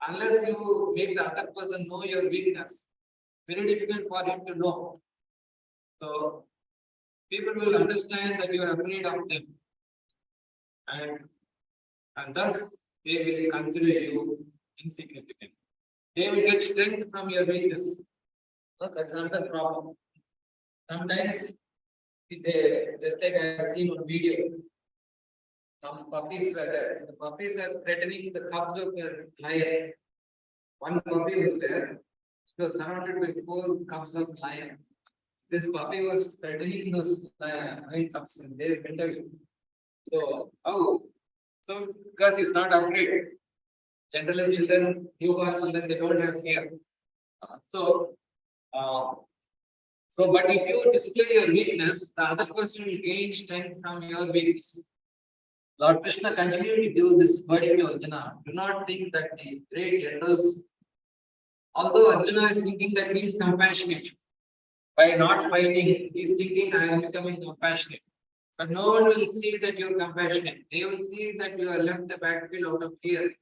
unless you make the other person know your weakness, very difficult for him to know. So people will understand that you are afraid of them. And thus they will consider you insignificant. They will get strength from your weakness. So that's another problem. Sometimes just like I have seen on video, some puppies were there. The puppies are threatening the cubs of the lion. One puppy was there. It was surrounded by 4 cubs of lion. This puppy was threatening those lion cubs and they went away. So, so because he's not afraid. Generally, children, newborn children, they don't have fear. But if you display your weakness, the other person will gain strength from your weakness. Lord Krishna continued to do this wording to Arjuna. Do not think that the great generals, although Arjuna is thinking that he is compassionate, by not fighting, he is thinking I am becoming compassionate. But no one will see that you are compassionate. They will see that you are left the battlefield out of fear.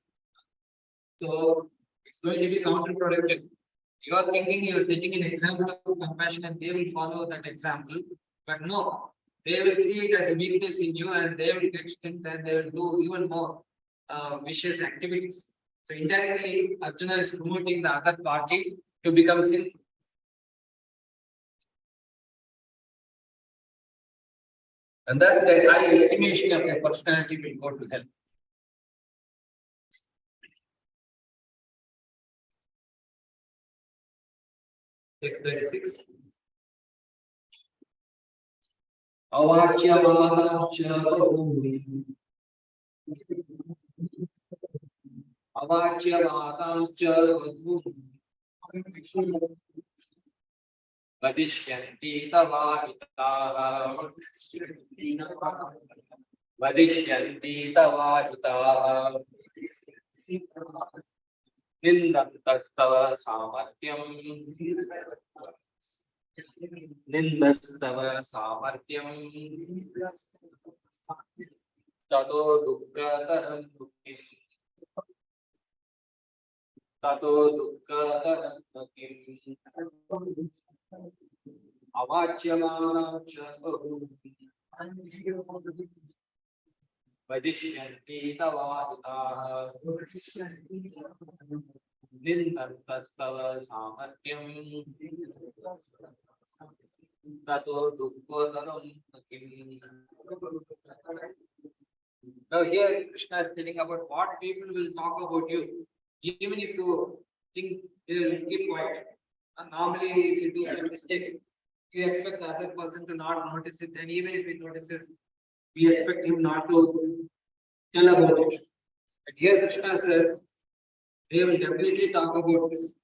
So it's going to be counterproductive. You are thinking you are setting an example of compassion and they will follow that example. But no, they will see it as a weakness in you and they will get strength and they will do even more vicious activities. So indirectly, Arjuna is promoting the other party to become sinful. And thus the high estimation of a personality will go to hell. Text 36. Avachyamanamcha bahumi Avachyamatancha vadishyanti tavahitaha vadishyanti tavahitaha nindantastava samartyam nindastava samartyam tato dukkataram mukti tato dukkataram mukti avachyamana cha bahu vadishyanti tavahitaha nindantastava samartyam tato dukkataram mukti. Now here Krishna is telling about what people will talk about you. Even if you think they will keep quiet. And normally if you do some mistake, you expect the other person to not notice it. And even if he notices, we expect him not to tell about it. But here Krishna says, they will definitely talk about this.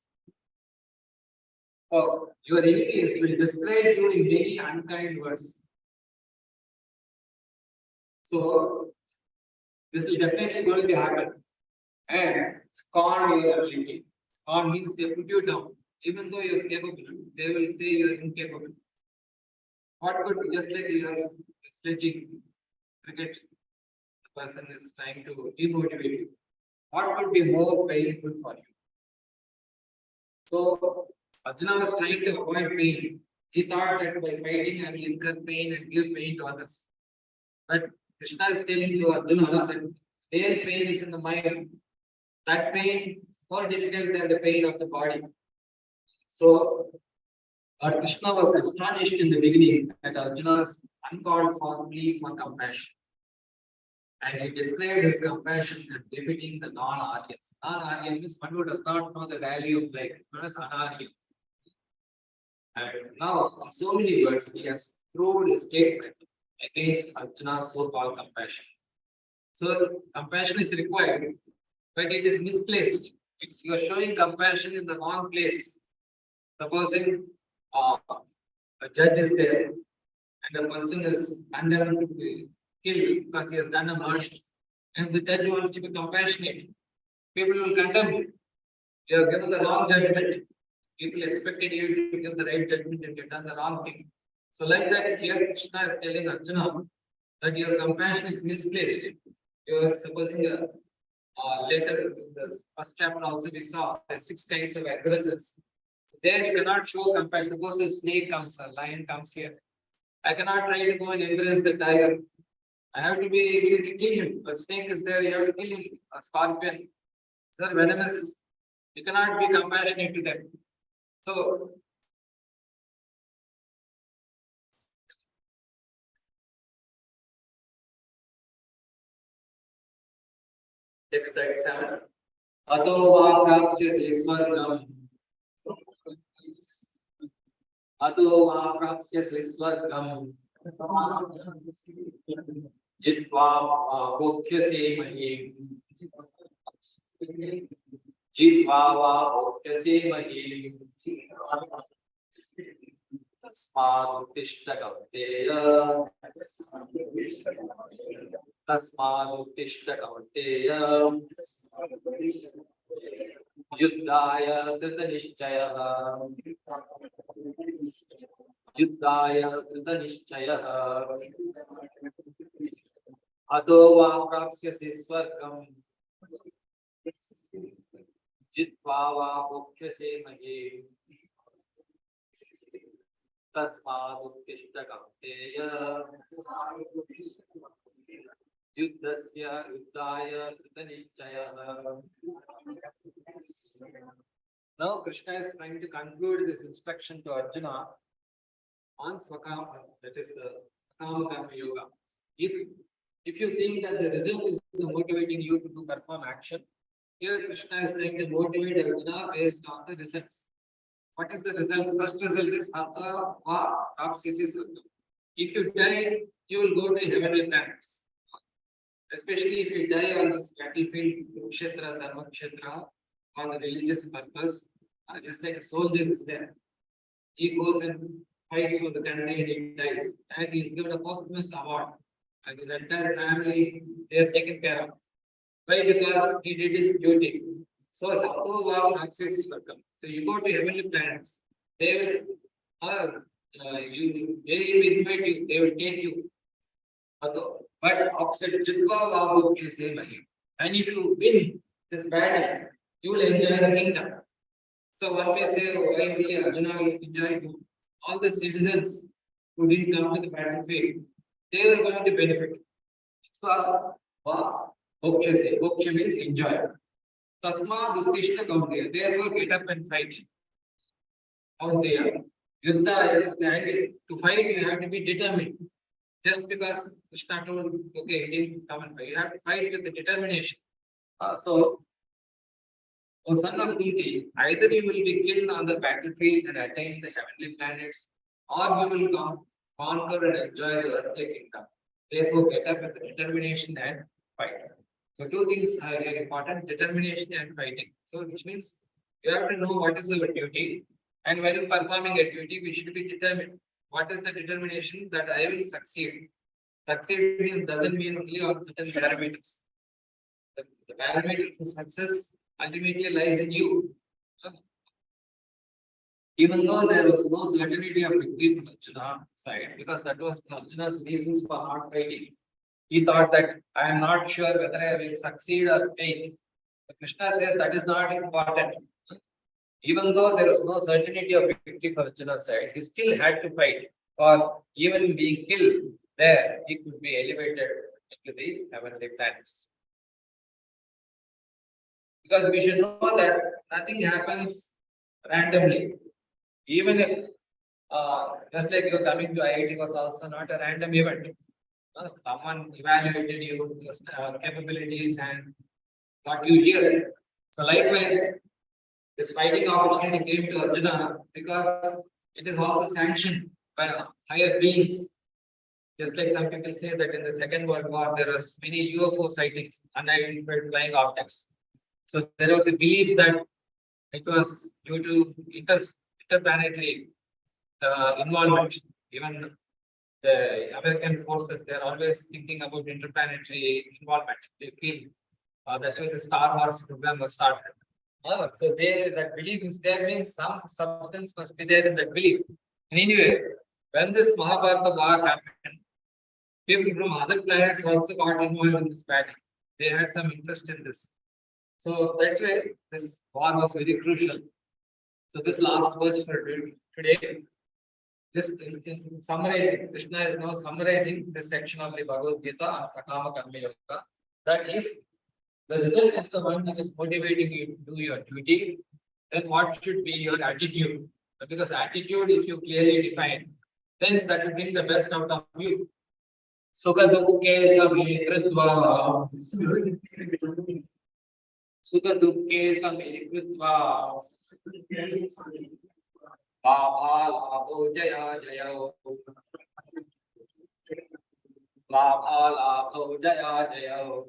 Oh, your enemies will describe you in many unkind words. So this is definitely going to happen. And scorn your ability. Scorn means they put you down. Even though you're capable, they will say you're incapable. What could be just like you are sledging cricket, the person is trying to demotivate you. What could be more painful for you? So Arjuna was trying to avoid pain. He thought that by fighting I will incur pain and give pain to others. But Krishna is telling to Arjuna that their pain is in the mind. That pain is more difficult than the pain of the body. So Lord Krishna was astonished in the beginning at Arjuna's uncalled for plea for compassion. And he described his compassion as befitting the non-Aryans. Non-Aryan means one who does not know the value of life. Known as Anaryan. And now, in so many words, he has proved his statement against Arjuna's so-called compassion. So, compassion is required, but it is misplaced. You are showing compassion in the wrong place. Supposing a judge is there and the person is condemned to be killed because he has done a murder, and the judge wants to be compassionate. People will condemn you. You have given the wrong judgment. People expected you to give the right judgment and you have done the wrong thing. So, like that, here Krishna is telling Arjuna that your compassion is misplaced. You are supposing later in the first chapter also we saw the 6 kinds of aggressors. There you cannot show compassion. Suppose a snake comes, a lion comes here. I cannot try to go and embrace the tiger. I have to be able to kill him. A snake is there, you have to kill him. A scorpion. They're venomous. You cannot be compassionate to them. So, text 37. Ato va prapchase swargam. Ato va prapchase swargam. Jitva bhokhyase mahim. Jitva bhokhyase mahim. Tasmad uttishta kauteya. Tasmad uttishta kauteya. Yuddhaya krita nishchayah. Yuddhaya krita nishchayah. Ato va prapsyase swargam. Jitva va bhokhyase mahim. Tasmad uttishta kauteya. Yuddhasya yuddhaya krita nishchayah. Now Krishna is trying to conclude this instruction to Arjuna on Swakama, that is Karmakanda yoga. If you think that the result is motivating you to perform action, here Krishna is trying to motivate Arjuna based on the results. What is the result? First result is Atha Va Rapsisi Swargam. If you die, you will go to heavenly planets. especially if you die on this battlefield, Kurukshetra, Dharmakshetra, on the religious purpose, just like a soldier is there. He goes and fights for the country and he dies. And he is given a posthumous award. And his entire family, they are taken care of. Why? Because he did his duty. So, so you go to heavenly planets, they will, they will invite you, they will take you. But opposite Chitva Vabu Mahi. And if you win this battle, you will enjoy the kingdom. So one may say, oh, why only Arjuna will enjoy? All the citizens who didn't come to the battlefield, they were going to benefit. So, Bhoksha means enjoy. Tasma Duttishta Gaudya. Therefore, get up and fight. Gaudya. Yuddha, to fight, you have to be determined. Just because Krishna told, okay, he didn't come and fight. You have to fight with the determination. So, O son of Kunti, either you will be killed on the battlefield and attain the heavenly planets, or you will conquer and enjoy the earthly kingdom. Therefore, get up with the determination and fight. So, two things are very important: determination and fighting. So, which means you have to know what is our duty, and while performing a duty, we should be determined. What is the determination? That I will succeed. Succeed doesn't mean only on certain parameters. The parameters of success ultimately lies in you. Even though there was no certainty of victory from Arjuna's side, because that was Arjuna's reasons for not fighting. He thought that I am not sure whether I will succeed or fail. But Krishna says that is not important. Even though there was no certainty of victory for Arjuna's side, he still had to fight. Or even being killed there, he could be elevated into the heavenly planets. Because we should know that nothing happens randomly. Even if, just like you coming to IIT was also not a random event. Someone evaluated your capabilities and got you here. So likewise, this fighting opportunity came to Arjuna because it is also sanctioned by higher beings. Just like some people say that in the Second World War, there was many UFO sightings, unidentified flying objects. So there was a belief that it was due to interplanetary involvement. Even the American forces, they are always thinking about interplanetary involvement. They feel that's why the Star Wars program was started. So that belief is there, means some substance must be there in that belief. And anyway, when this Mahabharata war happened, people from other planets also got involved in this battle. They had some interest in this. So that's why this war was very crucial. So this last verse for today, this in summarizing, Krishna is now summarizing this section of the Bhagavad Gita on Sakama Karma Yoga, that if the result is the one which is motivating you to do your duty, then what should be your attitude? Because attitude, if you clearly define, then that will bring the best out of you. Sukha dukkhe same kritva. Sukha dukkhe same kritva. Labha labho jaya jaya. Labha labho jaya jaya.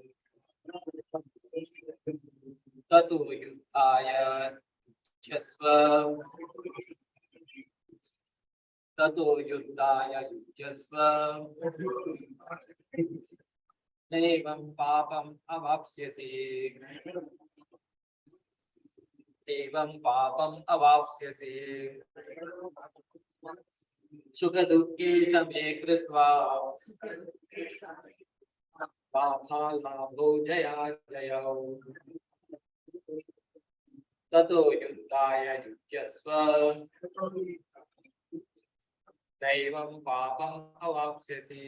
Tatu yuddhaya yujyasva. Tatu yuddhaya yujyasva. Nevam papam avapsyasi. Nevam papam avapsyasi. Sukha dukkhe same kritva. Labha labho jaya jaya. Tato yuddhaya yujyasva. Daivam papam avapsyasi.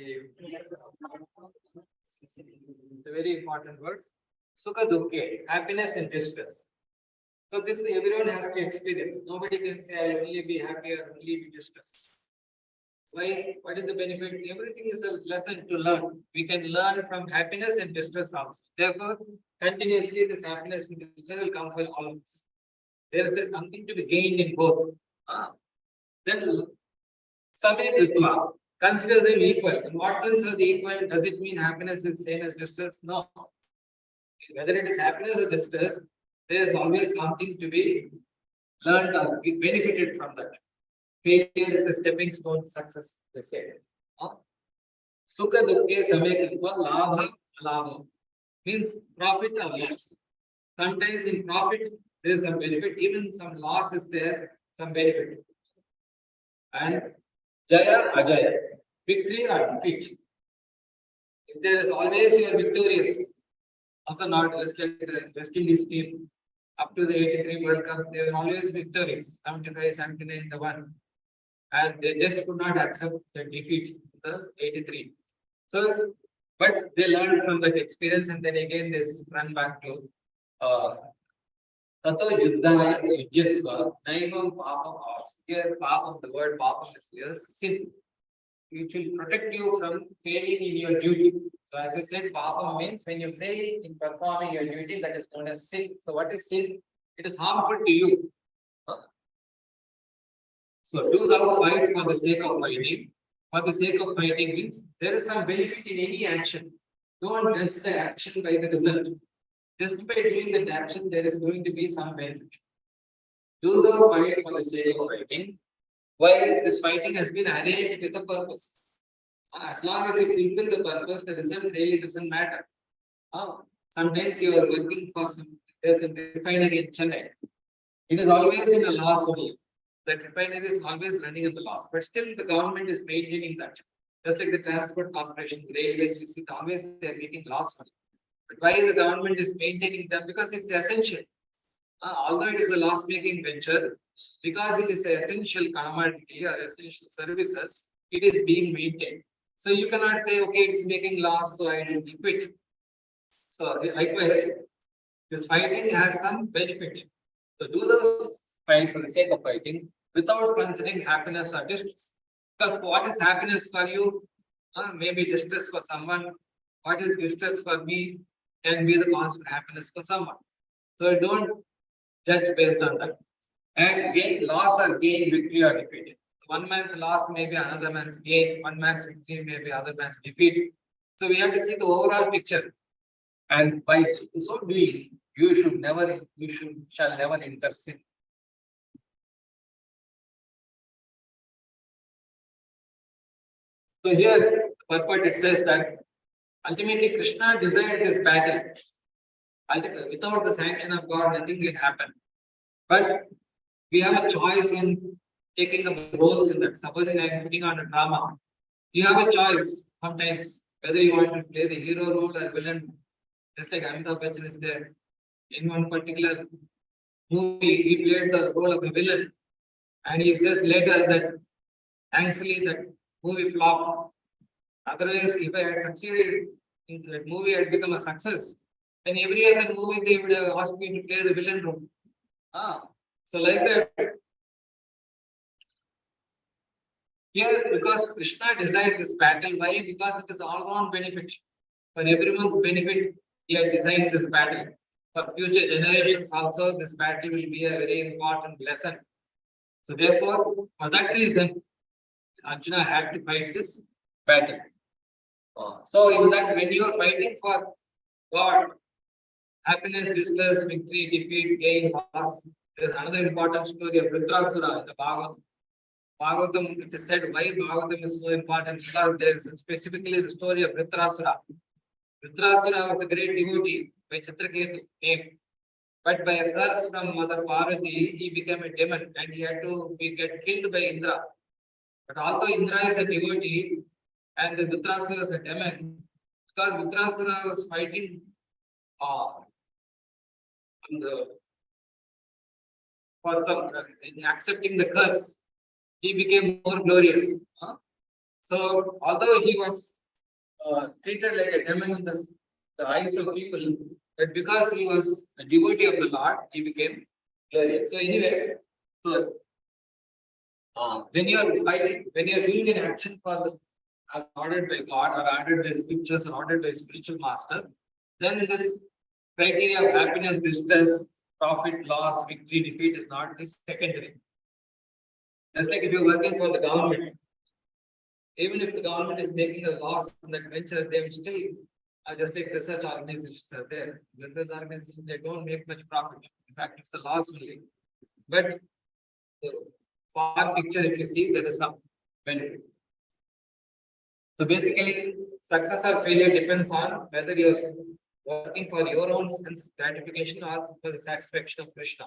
The very important word. Sukha dukkhe, happiness and distress. So this everyone has to experience. Nobody can say I will only be happy or only be distressed. Why? What is the benefit? Everything is a lesson to learn. We can learn from happiness and distress also. Therefore, continuously this happiness and distress will come for all of us. There is something to be gained in both. Then Sametritva, consider them equal. In what sense are they equal? Does it mean happiness is same as distress? No. Whether it is happiness or distress, there is always something to be learned or be benefited from that. Failure is the stepping stone to success, they say. Sukha dukkhe samekatva labha alabha means profit or loss. Sometimes in profit there is some benefit, even some loss is there, some benefit. And jaya ajaya, victory or defeat. If there is always you are victorious, also not just like the West Indies team up to the 83 World Cup, they were always victorious, 75, 79, the one. And they just could not accept the defeat in the 83. So, but they learned from that experience and then again they run back to Tato Yuddhaya Yujyasva Naivam Papam. Here, Papam, the word Papam is here, sin. It will protect you from failing in your duty. So, as I said, Papam means when you fail in performing your duty, that is known as sin. So, what is sin? It is harmful to you. So, do thou fight for the sake of fighting. For the sake of fighting means there is some benefit in any action. Don't judge the action by the result. Just by doing that action, there is going to be some benefit. Do thou fight for the sake of fighting. While this fighting has been arranged with a purpose. As long as you fulfill the purpose, the result really doesn't matter. Sometimes you are working for there's a refinery in Chennai. It is always in a loss only. The refinery is always running in the loss, but still the government is maintaining that. Just like the transport corporations, railways, you see, always they are making loss money. But why the government is maintaining them? Because it's essential. Although it is a loss-making venture, because it is an essential commodity or essential services, it is being maintained. So you cannot say, okay, it's making loss, so I will quit. So likewise, this fighting has some benefit. So do those fight for the sake of fighting without considering happiness or distress. Because what is happiness for you may be distress for someone. What is distress for me can be the cause for happiness for someone. So don't judge based on that. And gain, loss or gain, victory or defeat. One man's loss may be another man's gain. One man's victory may be other man's defeat. So we have to see the overall picture. And by so doing, you shall never incur sin. So here, purport it says that ultimately Krishna desired this battle. Without the sanction of God, nothing will happen. But we have a choice in taking the roles in that. Supposing I am putting on a drama, you have a choice sometimes whether you want to play the hero role or villain. Just like Amitabh Bachchan is there. In one particular movie, he played the role of a villain. And he says later that thankfully that movie flopped. Otherwise, if I had succeeded in that movie, I had become a success. Then every other movie they would have asked me to play the villain role. So like that. Here, because Krishna designed this battle, why? Because it is all-round benefit. For everyone's benefit, he had designed this battle. For future generations also, this battle will be a very important lesson. So therefore, for that reason, Arjuna had to fight this battle. So in that, when you are fighting for God, happiness, distress, victory, defeat, gain, loss, there is another important story of Vritrasura in the Bhagavad. Bhagavatam, it is said why Bhagavatam is so important because there is specifically the story of Vritrasura. Vritrasura was a great devotee by Chitraketu name. But by a curse from Mother Parvati, he became a demon and he had to get killed by Indra. But although Indra is a devotee and the Vritrasura is a demon, because Vritrasura was fighting for some accepting the curse, he became more glorious. So although he was treated like a demon in the eyes of people, but because he was a devotee of the Lord, he became glorious. So anyway, so when you are fighting, when you are doing an action as ordered by God or ordered by scriptures or ordered by spiritual master, then this criteria of happiness, distress, profit, loss, victory, defeat is not this secondary. Just like if you're working for the government, Even if the government is making a loss in that venture, they will still, just like research organizations are there. Research organizations, they don't make much profit. In fact, it's a loss only. But the far picture, if you see, there is some benefit. So basically, success or failure depends on whether you're working for your own sense gratification or for the satisfaction of Krishna.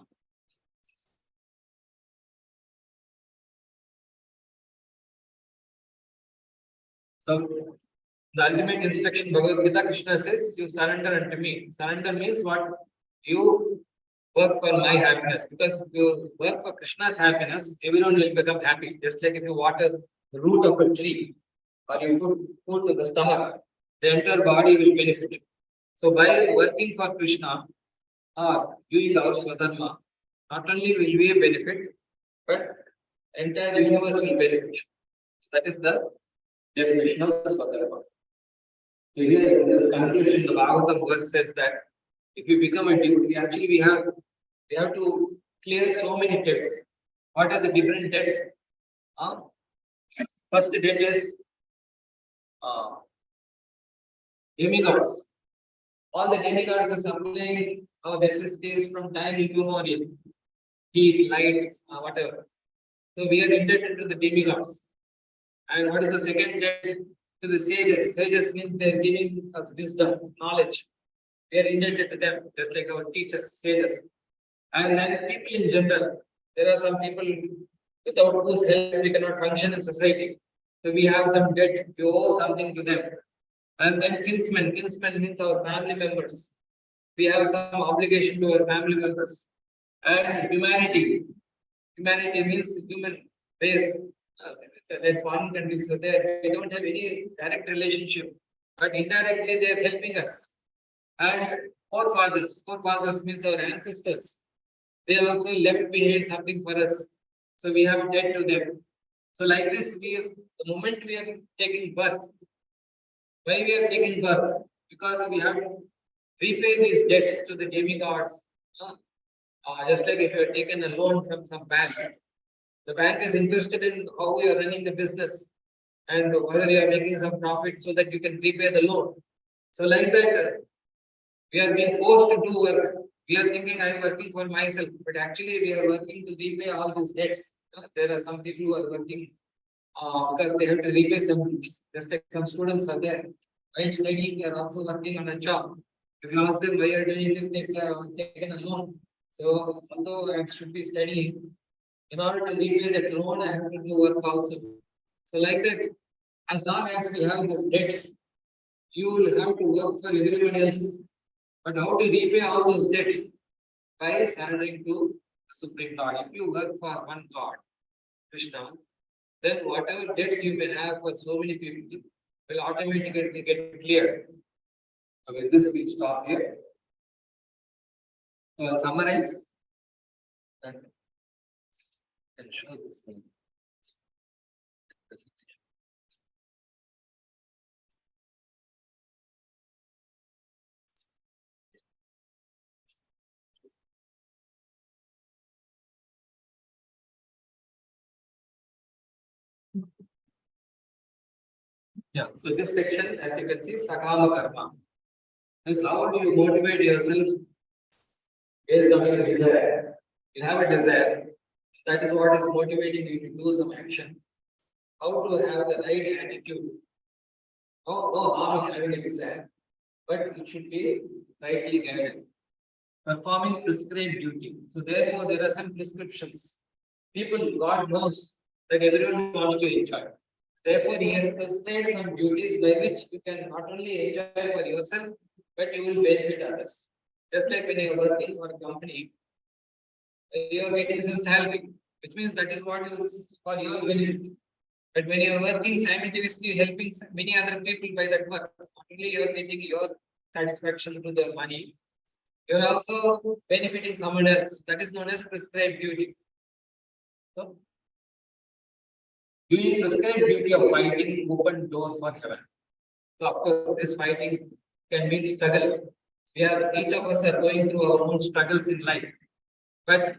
So the ultimate instruction, Bhagavad Gita, Krishna says, you surrender unto me. Surrender means what? You work for my happiness. Because if you work for Krishna's happiness, everyone will become happy. Just like if you water the root of a tree or you put food to the stomach, the entire body will benefit. So by working for Krishna or doing our Swadharma, not only will we benefit, but entire universe will benefit. That is the definition of Swadharma. So here in this conclusion, the Bhagavad verse says that if we become a devotee, actually we have to clear so many debts. What are the different debts? First debt is demigods. All the demigods are supplying our necessities from time immemorial, heat, light, whatever. So we are indebted to the demigods. And what is the second debt? To the sages. Sages means they are giving us wisdom, knowledge. We are indebted to them, just like our teachers, sages. And then people in general. There are some people without whose help we cannot function in society. So we have some debt, we owe something to them. And then kinsmen. Kinsmen means our family members. We have some obligation to our family members. And humanity. Humanity means human race. That one country, so there we don't have any direct relationship, but indirectly they are helping us. And forefathers. Forefathers means our ancestors. They also left behind something for us. So we have debt to them. So like this, the moment we are taking birth, why we are taking birth? Because we have to repay these debts to the demigods. Just like if you have taken a loan from some bank, the bank is interested in how you are running the business and whether you are making some profit so that you can repay the loan. So like that, we are being forced to do work. We are thinking I am working for myself, but actually we are working to repay all these debts. There are some people who are working because they have to repay some debts. Just like some students are there. While studying, they are also working on a job. If you ask them why you are doing this, they say I have taken a loan. So although I should be studying, in order to repay that loan, I have to do work also. So like that, as long as we have these debts, you will have to work for everyone else. But how to repay all those debts? By surrendering to the Supreme Lord. If you work for one God, Krishna, then whatever debts you may have for so many people will automatically get cleared. So with this, we'll stop here. So I'll summarize and show this thing. Yeah, so this section, as you can see, Sakama Karma. Is how do you motivate yourself based on your desire? You have a desire. That is what is motivating you to do some action. How to have the right attitude. No harm in having a desire, but it should be rightly guided. Performing prescribed duty. So therefore, there are some prescriptions. People, God knows that everyone wants to enjoy. Therefore, He has prescribed some duties by which you can not only enjoy for yourself, but you will benefit others. Just like when you are working for a company, you are getting some salary, which means that is what is for your benefit. But when you are working simultaneously helping many other people by that work, not only you are getting your satisfaction through the money, you are also benefiting someone else. That is known as prescribed duty. So, doing prescribed duty of fighting open door for heaven. So of course, this fighting can mean struggle. Each of us are going through our own struggles in life. But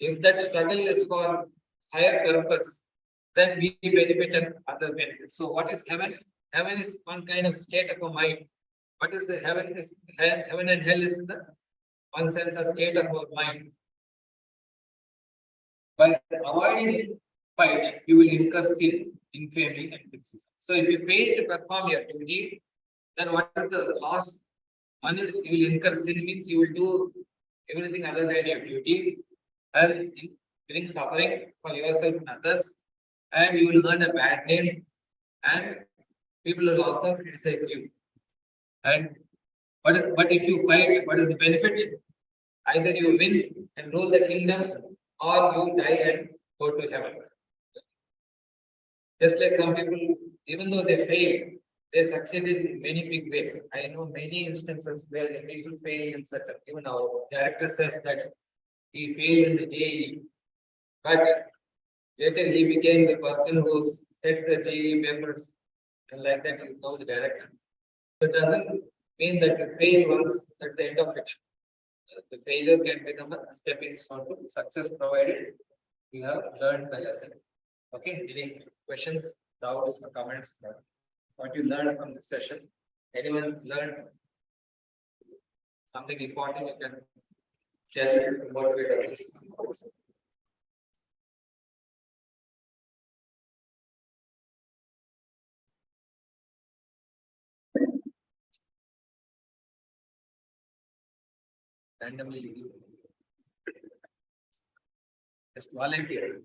if that struggle is for higher purpose, then we benefit and other benefit. So what is heaven? Heaven is one kind of state of a mind. What is the heaven? Is heaven and hell is the one sense a state of our mind. By avoiding fight, you will incur sin, infamy, and criticism. So if you fail to perform your duty, then what is the loss? One is you will incur sin, means you will do everything other than your duty, and bring suffering for yourself and others, and you will earn a bad name, and people will also criticize you. And but if you fight, what is the benefit? Either you win and rule the kingdom, or you die and go to heaven. Just like some people, even though they fail, they succeeded in many big ways. I know many instances where the people fail in certain. Even our director says that he failed in the JEE, but later he became the person who set the JEE papers, and like that he is now the director. So it doesn't mean that you fail once at the end of it. The failure can become a stepping stone to success, provided you have learned the lesson. Okay, any questions, doubts, or comments? What you learned from this session? Anyone learned something important? You can share it to motivate others. Randomly, just volunteer.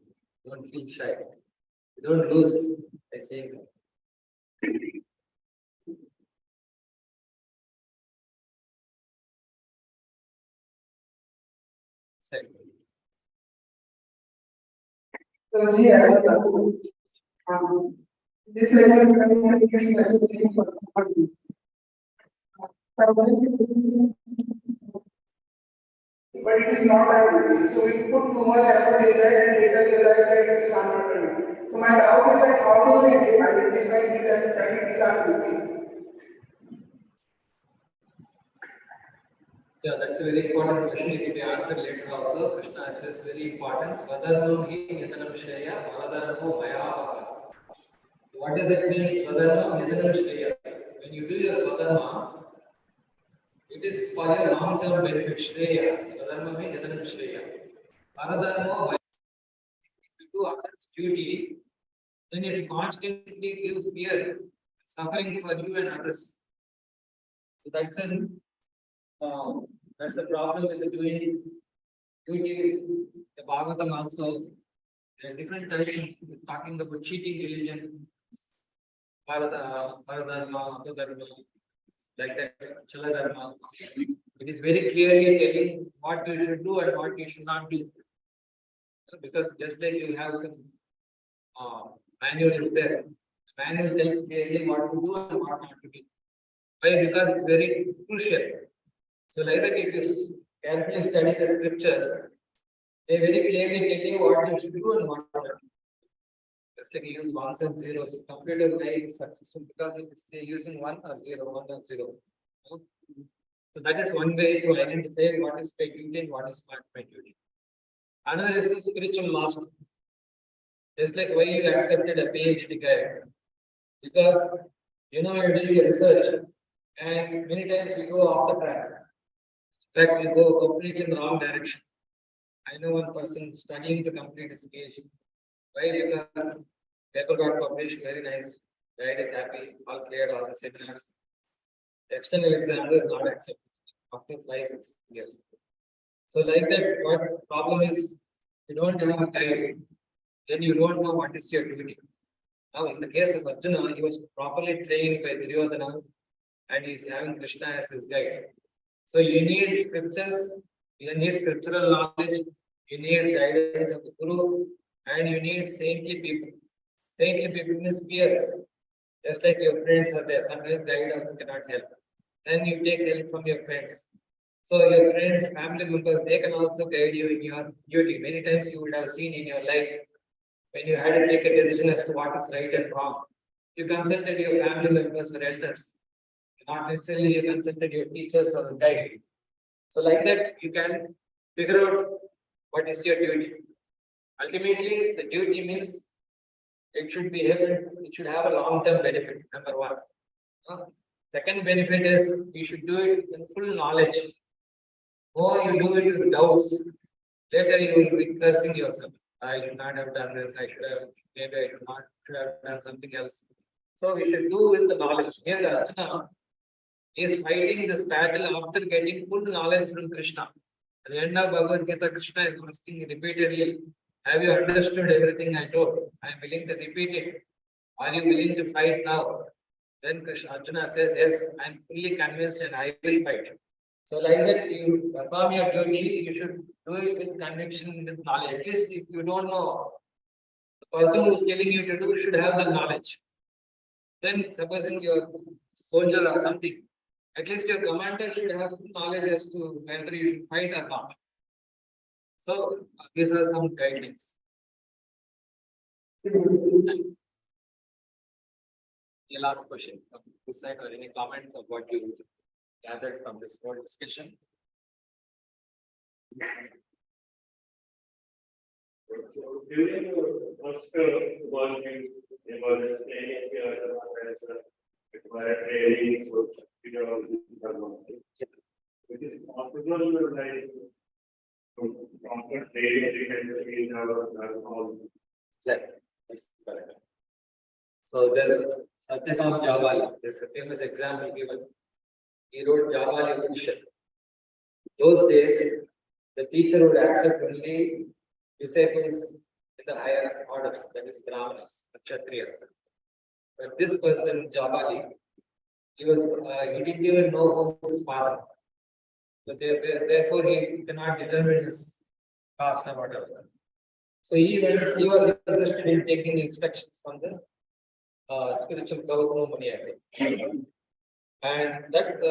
Don't feel shy. Don't lose by saying that. Say. So here, this lesson communicates necessary for the body. But it is not a duty. So we put too much effort in that and later realize that it is not a duty. So my doubt is that how do we identify these as that it is our duty? Yeah, that's a very important question. It will be answered later also. Krishna says very important. Swadarmo hi nidanam shreya, paradharmo bhayavaha. What does it mean, Swadarma nidanam shreya? When you do your Swadharma, it is for your long-term benefit. Shreya. Swadharma means nidanam shreya. Paradharmo bhayavaha. If you do others' duty, then it constantly gives fear, suffering for you and others. So that's the problem with the doing duty. The Bhagavatam also, there are different types of talking about cheating religion, Paradharma, Abhidharma, like that, Chaladharma. It is very clearly telling what you should do and what you should not do. Because just like you have some manual is there, the manual tells clearly what to do and what not to do. Why? Because it's very crucial. So like that, if you carefully study the scriptures, they very clearly tell you what you should do and what not to do. Just like you use ones and zeros, computer life is successful because it is using 1 or 0, 1 or 0. So that is one way to identify what is my duty and what is not my duty. Another is the spiritual master. Just like why you accepted a PhD guy, because you know you're doing research and many times we go off the track. In fact, we go completely in the wrong direction. I know one person studying to complete his PhD. Why? Because paper got published, very nice. Guide is happy, all cleared, all the seminars. The external examiner is not accepted after 5-6 years. So like that, what problem is you don't have a guide, then you don't know what is your duty. Now, in the case of Arjuna, he was properly trained by Duryodhana and he is having Krishna as his guide. So you need scriptures, you need scriptural knowledge, you need guidance of the Guru, and you need saintly people. Saintly people means peers. Just like your friends are there, sometimes guide also cannot help. Then you take help from your friends. So your friends, family members, they can also guide you in your duty. Many times you would have seen in your life when you had to take a decision as to what is right and wrong. You consulted your family members or elders. Not necessarily you consulted your teachers or the guide. So like that, you can figure out what is your duty. Ultimately, the duty means it should be able, it should have a long-term benefit, number one. Second benefit is you should do it in full knowledge. Or you do it with doubts, later you will be cursing yourself. I should not have done this, I should have, maybe I should have done something else. So we should do with the knowledge. Here Arjuna is fighting this battle after getting full knowledge from Krishna. At the end of Bhagavad Gita, Krishna is asking repeatedly, have you understood everything I told? I am willing to repeat it. Are you willing to fight now? Then Arjuna says, yes, I am fully convinced and I will fight. So like that, you perform your duty, you should do it with conviction, with knowledge. At least if you don't know, the person who is telling you to do should have the knowledge. Then supposing you're a soldier or something, at least your commander should have full knowledge as to whether you should fight or not. So these are some guidelines. The last question from this side, or any comment of what you gathered from this whole discussion? So during the first world, there was a staying here as a required training, so it is possible like proper training in our Exactly. Yes, correct. So there's Satyakam Javali. There's a famous example given. He wrote Javali Upanishad. Those days, the teacher would accept only disciples in the higher orders, that is Brahmanas, Kshatriyas. But this person, Javali, he didn't even know who's his father. So therefore, he cannot determine his caste or whatever. So he was interested in taking instructions from the spiritual Gautama Muni, I think. And that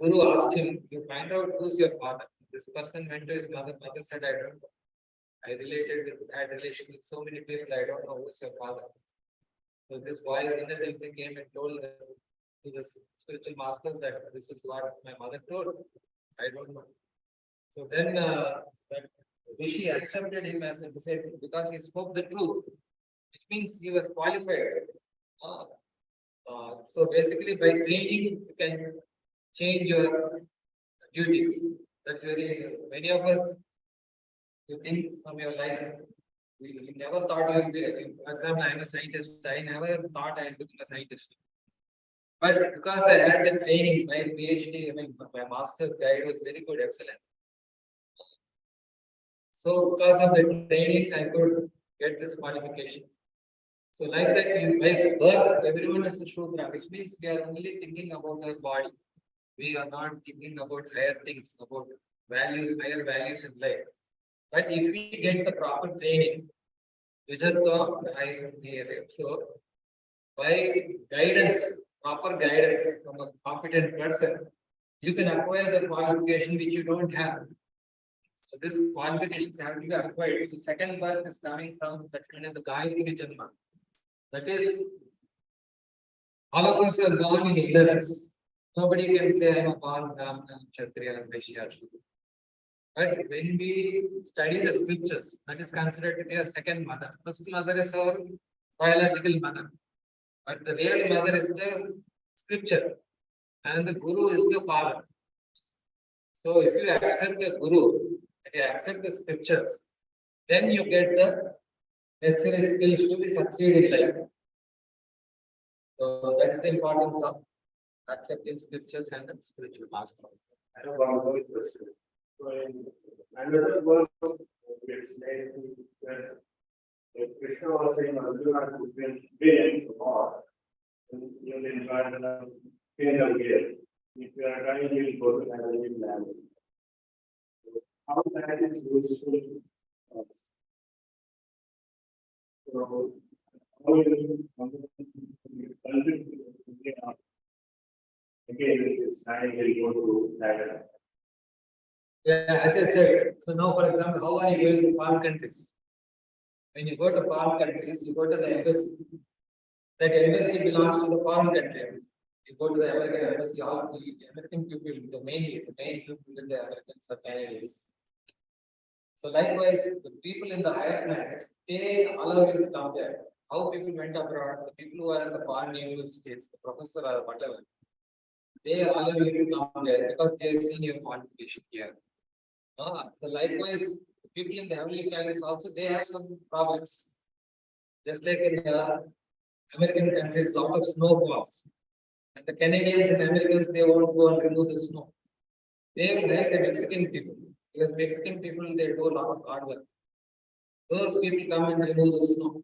Guru asked him, you find out who's your father. This person went to his mother. Mother said, I don't know. I had relation with so many people, I don't know who's your father. So this boy innocently came and told to the spiritual master that this is what my mother told. I don't know. So then that Rishi accepted him as a disciple because he spoke the truth, which means he was qualified. So basically, by training, you can change your duties. That's very many of us. You think from your life, you never thought you would be. For example, I am a scientist. I never thought I would become a scientist. But because I had the training, my PhD, I mean, my master's guide was very good, excellent. So because of the training, I could get this qualification. So like that, by birth, everyone is a Shudra, which means we are only thinking about our body. We are not thinking about higher things, about values, higher values in life. But if we get the proper training, so by guidance, proper guidance from a competent person, you can acquire the qualification which you don't have. So this qualifications have to be acquired. So second birth is coming from the Gayatri Janma. That is, all of us are born in ignorance. Nobody can say I am born Brahmana, Kshatriya, Vaishya. But when we study the scriptures, that is considered to be a second mother. First mother is our biological mother. But the real mother is the scripture. And the guru is the father. So if you accept the guru, and you accept the scriptures, then you get the necessary skills to succeed in life. So that is the importance of accepting scriptures and the spiritual master. I have one more question. So in another verse, we explained that Krishna was saying Arjuna could be in or you will enjoy the kingdom here. If you are trying, you will go to heavenly land. How that is useful. So how you again, this time will go to heaven. Yeah, as I said, so now for example, how are you going to foreign countries? When you go to foreign countries, you go to the embassy. That embassy belongs to the foreign country. You go to the American embassy, all the American people, the main people in the Americans or Canadians. So likewise, the people in the higher planets, they allow you to come there. How people went abroad, the people who are in the foreign universities, the professor or whatever, they allow you to come there because they have seen your qualification here. So likewise, the people in the heavenly planets also, they have some problems. Just like in the American countries, lot of snow falls. And the Canadians and Americans, they won't go and remove the snow. They will hire the Mexican people because Mexican people, they do a lot of hard work. Those people come and remove the snow.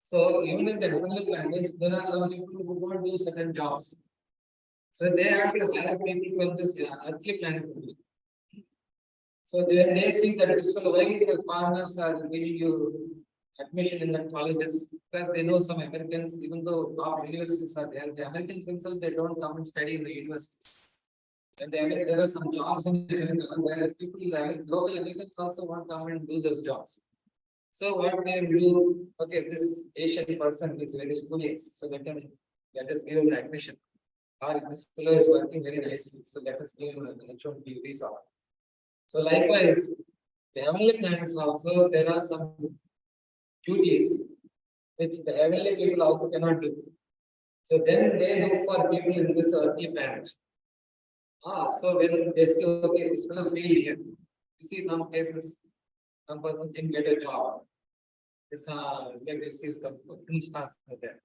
So even in the heavenly planets, there are some people who won't do certain jobs. So they have to hire people from this earthly planet only. So when they see that this fellow, why the farmers are giving you admission in the colleges, because they know some Americans, even though top universities are there, the Americans themselves, they don't come and study in the universities. And there are some jobs in America where people, local Americans also want to come and do those jobs. So what they do, okay, this Asian person is very studious, so let us give him admission. Or this fellow is working very nicely, so let us give him an H1B visa. So likewise, the heavenly planets also, there are some duties which the heavenly people also cannot do. So then they look for people in this earthly planet. So when they say, okay, this fellow failed here. You see some cases, some person didn't get a job. It's they receive some stars there.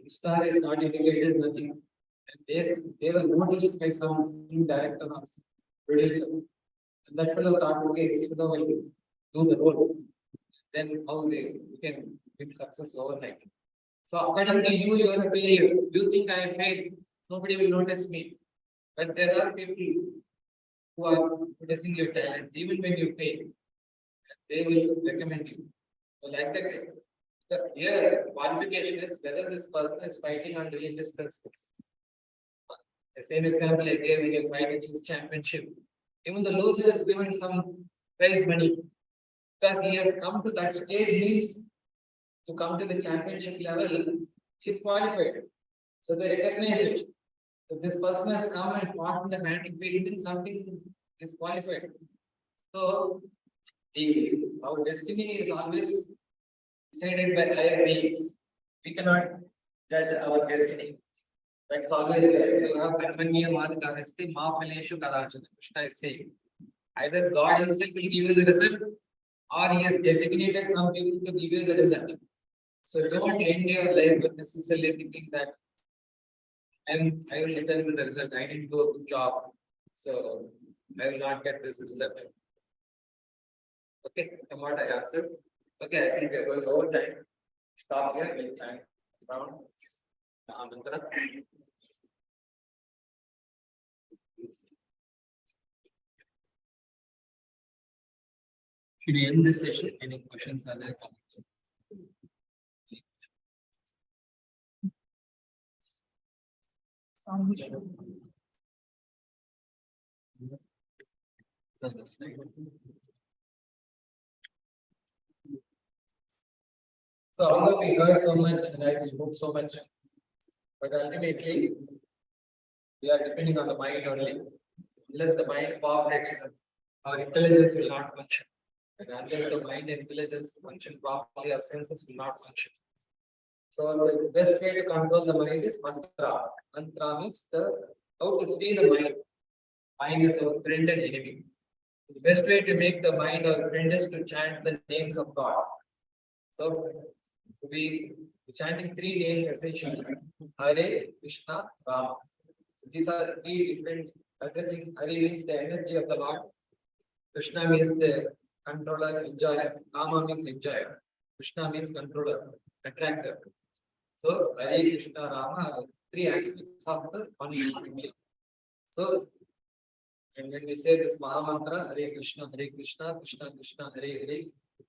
Star is not indicated nothing. And they were noticed by some director or producer. And that fellow thought, okay, this fellow will do the role. Then how they became big success overnight. So according to you, you are a failure. You think I have failed. Nobody will notice me. But there are people who are noticing your talent, even when you fail. They will recommend you. So like that, because here qualification is whether this person is fighting on religious principles. The same example I gave in your fight championship. Even the loser is given some prize money because he has come to that stage, means to come to the championship level, he is qualified. So they recognize it. So this person has come and fought in the magic field in something is qualified. So our destiny is always decided by higher beings. We cannot judge our destiny. That's always there. You have Karmanya Madhakavasti, Maphaleshu Kadachana. Krishna is saying. Either God himself will give you the result, or he has designated some people to give you the result. So don't end your life with necessarily thinking that I will determine the result. I didn't do a good job, so I will not get this result. Okay, from what I answered. Okay, I think we are going over time. Stop here. We'll time down. Mantra. Should we end this session? Any questions are there? So although we heard so much and I spoke so much, but ultimately we are depending on the mind only. Unless the mind cooperates, our intelligence will not function. And unless the mind and intelligence function properly, our senses will not function. So the best way to control the mind is mantra. Mantra means how to free the mind. Mind is our friend and enemy. The best way to make the mind our friend is to chant the names of God. So we chanting 3 names essentially. Hare, Krishna, Rama. So these are 3 different addressing. Hare means the energy of the Lord. Krishna means the controller, enjoyer. Rama means enjoyer. Krishna means controller, attractor. So Hare, Krishna, Rama are 3 aspects of the one unity. So, and when we say this Mahamantra, Hare Krishna, Krishna Krishna, Hare Hare,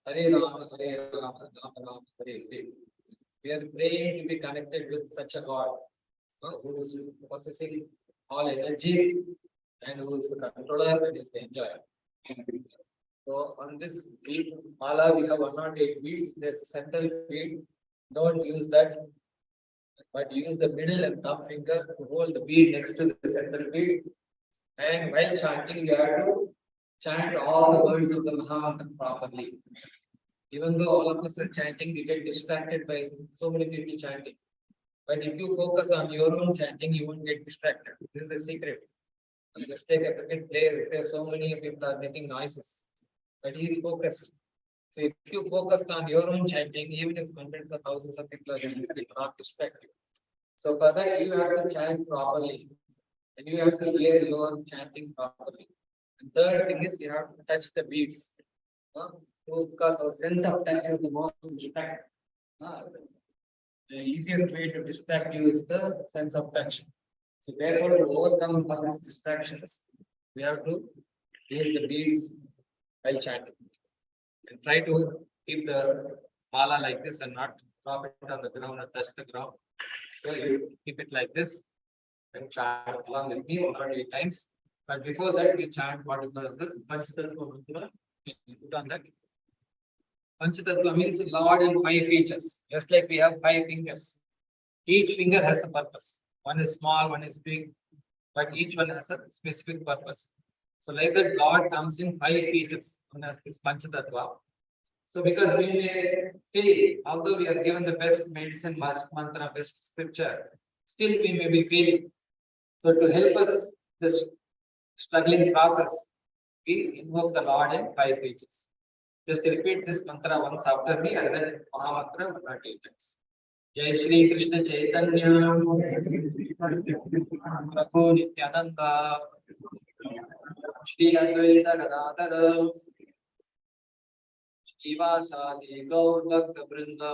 Hare Rama, Rama Rama, Hare Hare. We are praying to be connected with such a God who is possessing all energies and who is the controller and is the enjoyer. So on this bead mala, we have 108 beads. There's a central bead. Don't use that, but use the middle and thumb finger to hold the bead next to the central bead. And while chanting, you have to chant all the words of the Mahamantra properly. Even though all of us are chanting, we get distracted by so many people chanting. But if you focus on your own chanting, you won't get distracted. This is the secret. Just take a cricket player, there are so many people are making noises, but he is focused. So if you focus on your own chanting, even if hundreds of thousands of people are chanting, it will not distract you. So for that, you have to chant properly, and you have to hear your chanting properly. And third thing is you have to touch the beats. So because our sense of touch is the most distract. The easiest way to distract you is the sense of touch. So therefore, to overcome all these distractions, we have to use the beats while chanting. And try to keep the mala like this and not drop it on the ground or touch the ground. So you keep it like this and chant along with me 1 or 8 times. But before that, we chant what is known as the Panchatattva mantra. Put on that. Panchatattva means Lord in 5 features, just like we have 5 fingers. Each finger has a purpose. One is small, one is big, but each one has a specific purpose. So like that, God comes in 5 features, known as this Panchatattva. So because we may fail, although we are given the best medicine, mantra, best scripture, still we may be failing. So to help us this struggling process, we invoke the Lord in 5 features. Just repeat this mantra once after me and then Mahamantra 30 times. Jai Shri Krishna Chaitanya Prabhu Nityananda Shri Advaita Gadadhara Shri Vasadi Gaur Bhakta Vrinda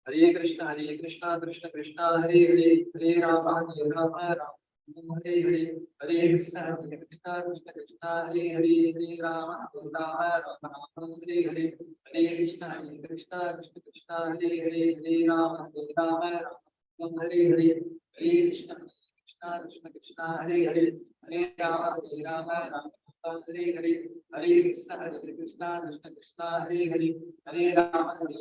Hare Krishna Krishna Krishna Hare Hare Hare Rama Rama Hare Hare Hare Krishna Krishna Krishna Hare Hare Hare Rama Rama Hare Hare Hare Krishna Krishna Hare Hare Hare Rama Rama Hare Hare Hare Krishna Krishna Hare Hare Hare Rama Hare Hare Hare Krishna Krishna Hare Hare Hare Rama Hare Hare Hare Krishna Krishna Hare Hare Hare Rama Hare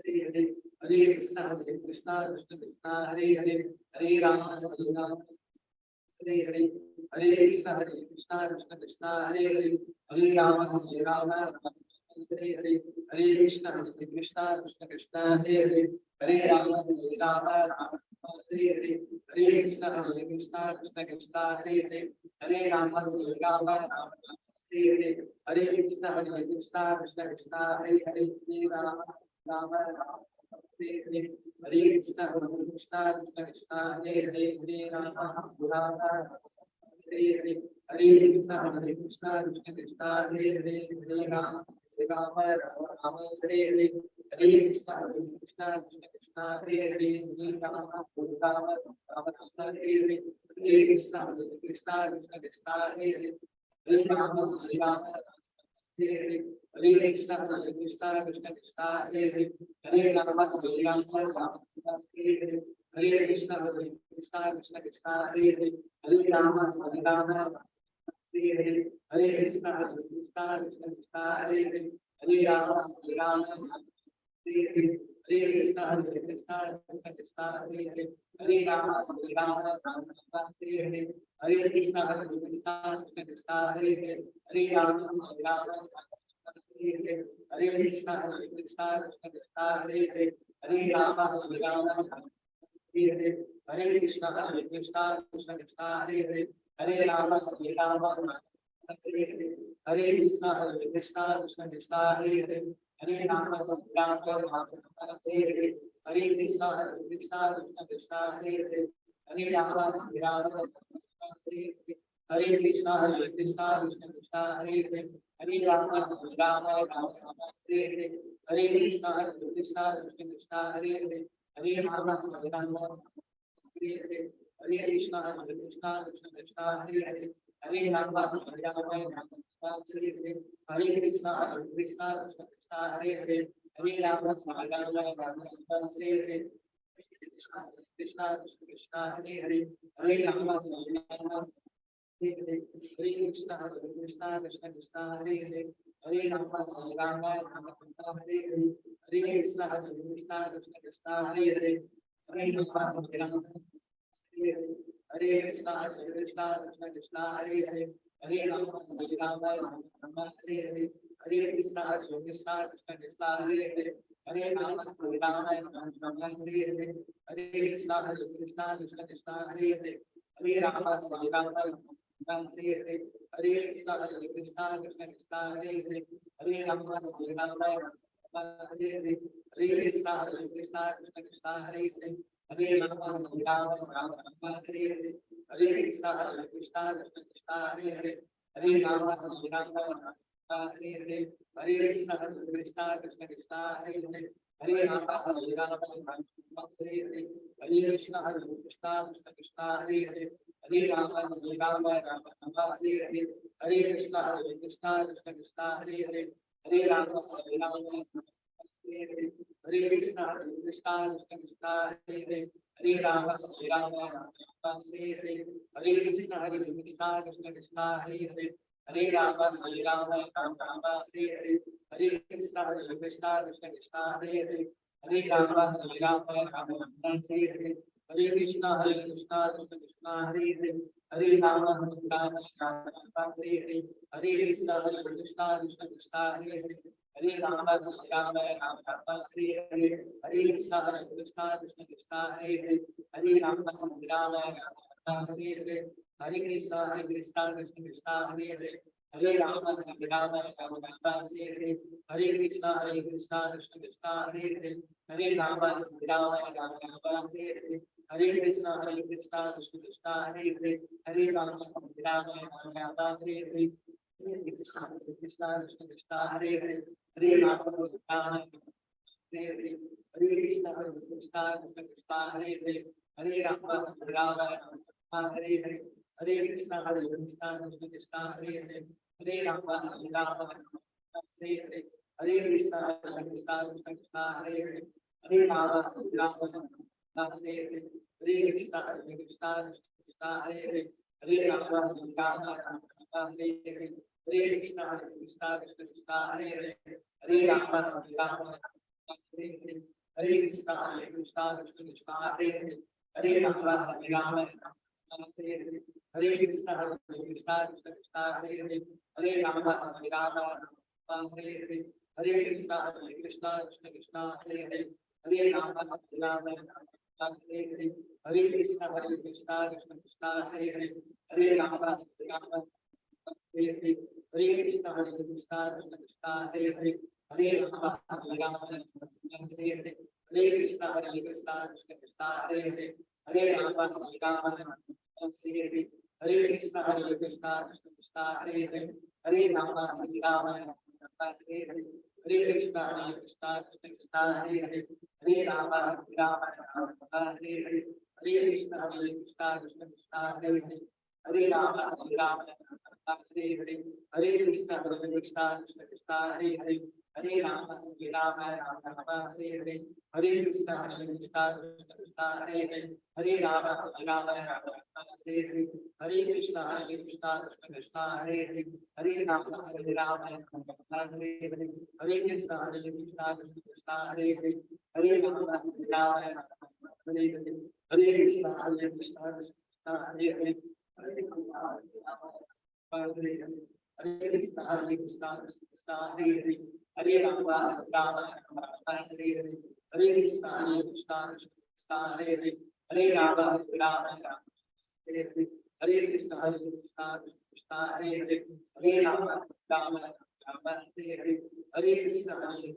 Hare Hare Krishna Krishna Hare Hare Hare Rama Hare Hare Hare Krishna Krishna Hare Hare Hare Rama Hare Hare Hare Krishna Krishna Hare Hare Hare Rama Hare Hare Hare Krishna Krishna Hare Hare Hare Rama Hare Hare Hare Krishna Krishna Hare Hare Hare Rama Hare Hare Hare Krishna Krishna Hare Hare Hare Rama Hare Hare Hare Krishna Krishna Hare Hare Hare Rama Hare Hare Hare Krishna Krishna Hare Hare Hare Rama Hare Hare Hare Krishna Krishna Hare Hare Hare Rama Hare Hare Hare Krishna Krishna Hare Hare Hare Rama Hare Hare Hare Krishna Krishna Hare Hare Hare Rama Hare Hare Hare Krishna Krishna Hare Hare Hare Rama Hare Hare Hare Krishna Krishna Hare Hare Hare Rama Hare Hare Hare Krishna Krishna Hare Hare Hare Rama Hare Hare Hare Krishna Krishna Hare Hare Hare Rama Hare Hare Hare Krishna Krishna Hare Hare Hare Rama Hare Hare Hare Krishna Krishna Hare Hare Hare Rama Hare Hare Hare Krishna Krishna Hare Hare Hare Rama Hare Hare Hare Krishna Krishna Hare Hare Hare Rama Hare Hare Hare Krishna Krishna Hare Hare Hare Rama Hare Hare Hare Krishna Krishna Hare Hare Hare Rama Hare Hare Krishna Krishna Hare Hare Hare Rama Hare Hare Krishna Krishna Hare Hare Hare Rama Hare Hare Hare Krishna Krishna Hare Hare Hare Rama Hare Hare Hare Krishna Krishna Krishna Hare Hare Hare Rama Rama Hare Hare Hare Krishna Krishna Krishna Hare Hare Hare Rama Rama Hare Hare Hare Krishna Krishna Krishna Hare Hare Hare Rama Rama Hare Hare Hare Krishna Krishna Krishna Hare Hare Hare Rama Rama Hare Hare Hare Krishna Krishna Krishna Hare Hare Hare Rama Rama Hare Hare Hare Krishna Krishna Krishna Hare Hare Hare Rama Rama Hare Hare Hare Krishna Krishna Krishna Hare Hare Hare Rama Rama Hare Hare Hare Krishna Krishna Krishna Hare Hare Hare Rama Rama Hare Hare Hare Krishna Krishna Krishna Hare Hare Hare Rama Rama Hare Krishna Krishna Krishna Hare Hare Hare Rama Rama Hare Hare Hare Krishna Krishna Krishna Hare Hare Hare Rama Rama Hare Hare Hare Krishna Krishna Krishna Hare Hare Hare Rama Rama Hare Hare Hare Krishna Krishna Krishna Hare Hare Hare Rama Rama Hare Hare Hare Krishna Krishna Krishna Hare Hare Hare Rama Rama Hare Hare Hare Krishna Krishna Krishna Hare Hare Hare Rama Rama Hare Hare Hare Krishna Krishna Krishna Hare Hare Hare Rama Rama Hare Hare Hare Krishna Krishna Krishna Hare Hare Hare Rama Rama Hare Hare Hare Krishna Krishna Krishna Hare Hare Hare Rama Rama Hare Hare Hare Krishna Krishna Krishna Hare Hare Hare Rama Rama Hare Hare Hare Krishna Krishna Krishna Hare Hare Hare Rama Rama Hare Hare Hare Krishna Krishna Krishna Hare Hare Hare Rama Rama Hare Hare Hare Krishna Krishna Krishna Hare Hare Hare Rama Rama Hare Hare Hare Krishna Krishna Krishna Hare Hare Hare Rama Rama Hare Hare Hare Krishna Krishna Krishna Hare Hare Hare Rama Rama Hare Hare Hare Krishna Krishna Krishna Hare Hare Hare Rama Rama Hare Hare Hare Krishna Krishna Krishna Hare Hare Hare Rama Rama Hare Hare Hare Krishna Krishna Krishna Hare Hare Hare Rama Rama Hare Hare Hare Krishna Krishna Krishna Hare Hare Hare Rama Rama Hare Hare Hare Krishna Krishna Krishna Hare Hare Hare Rama Rama Hare Hare Hare Krishna Krishna Krishna Hare Hare Hare Rama Rama Hare Hare Hare Krishna Krishna Krishna Hare Hare Hare Rama Rama Hare Hare Hare Krishna Krishna Krishna Hare Hare Hare Rama Rama Hare Hare Hare Krishna Krishna Krishna Hare Hare Hare Rama Rama Hare Hare Hare Krishna Krishna Krishna Hare Hare Hare Rama Rama Hare Hare Hare Krishna Krishna Krishna Hare Hare Hare Rama Rama Hare Hare Hare Krishna Krishna Krishna Hare Hare Hare Rama Rama Hare Hare Hare Krishna Krishna Krishna Hare Hare Hare Rama Rama Hare Hare Hare Krishna Krishna Krishna Hare Hare Hare Rama Hare Hare Hare Krishna Krishna Krishna Hare Hare Hare Rama Rama Hare Hare Hare Krishna Krishna Krishna Hare Hare Hare Rama Rama Hare Hare Hare Krishna Krishna Krishna Hare Hare Hare Rama Rama Hare Hare Hare Krishna Krishna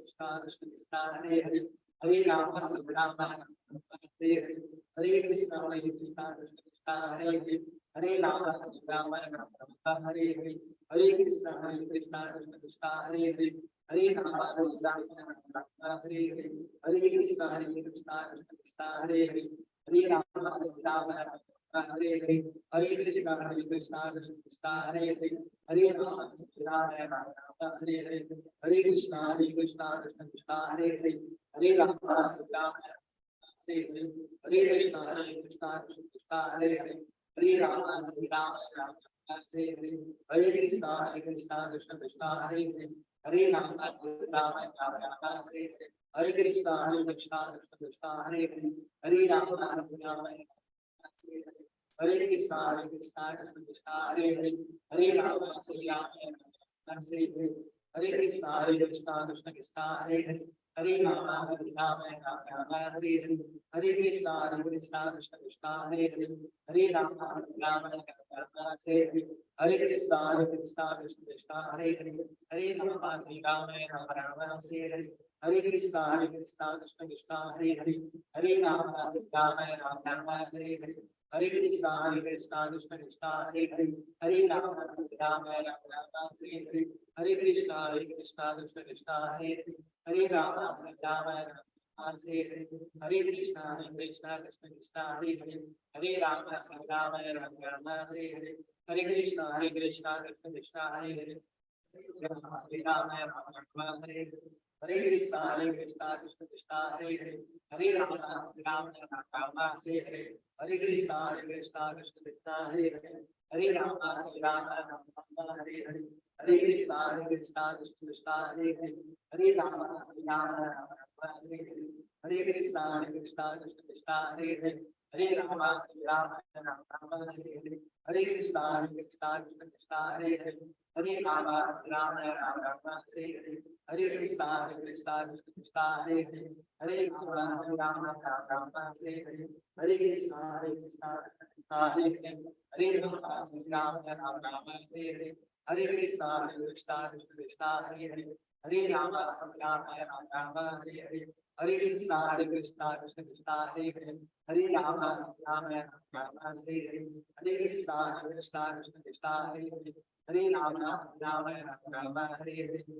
Krishna Hare Hare Hare Rama Rama Hare Hare Hare Krishna Krishna Krishna Hare Hare Hare Rama Rama Hare Hare Hare Krishna Krishna Krishna Hare Hare Hare Rama Rama Hare Hare Hare Krishna Krishna Krishna Hare Hare Hare Rama Rama Hare Hare Hare Krishna Krishna Krishna Hare Hare Hare Rama Rama Hare Hare Hare Krishna Krishna Krishna Hare Hare Hare Rama Rama Hare Hare Hare Krishna Krishna Krishna Hare Hare Hare Rama Rama Hare Hare Hare Krishna Krishna Krishna Hare Hare Hare Rama Rama Hare Hare Hare Krishna Krishna Krishna Hare Hare Hare Rama Rama Hare Hare Hare Krishna Krishna Krishna Hare Hare Hare Rama Rama Hare Hare Hare Krishna Krishna Krishna Hare Hare Hare Rama Rama Hare Hare Hare Krishna Krishna Krishna Hare Hare Hare Rama Rama Hare Hare Hare Krishna Krishna Krishna Hare Hare Hare Rama Rama Hare Hare Hare Krishna Krishna Krishna Hare Hare Hare Rama Rama Hare Hare Hare Krishna Krishna Krishna Hare Hare Hare Rama Rama Hare Hare Hare Krishna Krishna Krishna Hare Hare Hare Rama Rama Hare Hare Hare Krishna Krishna Krishna Hare Hare Hare Rama Rama Hare Hare Hare Krishna Krishna Krishna Hare Hare Hare Rama Rama Hare Hare Hare Krishna Krishna Krishna Hare Hare Hare Rama Rama Hare Hare Hare Krishna Krishna Krishna Hare Hare Hare Rama Rama Hare Hare Hare Krishna Krishna Krishna Hare Hare Hare Rama Rama Hare Hare Hare Krishna Krishna Krishna Hare Hare Hare Rama Rama Hare Hare Hare Krishna Krishna Krishna Hare Hare Hare Rama Rama Hare Hare Hare Krishna Krishna Krishna Hare Hare Hare Rama Rama Hare Hare Hare Krishna Krishna Krishna Hare Hare Hare Rama Rama Hare Hare Hare Krishna Krishna Krishna Hare Hare Hare Rama Rama Hare Hare Hare Krishna Krishna Krishna Hare Hare Hare Rama Rama Hare Hare Hare Krishna Krishna Krishna Hare Hare Hare Rama Rama Hare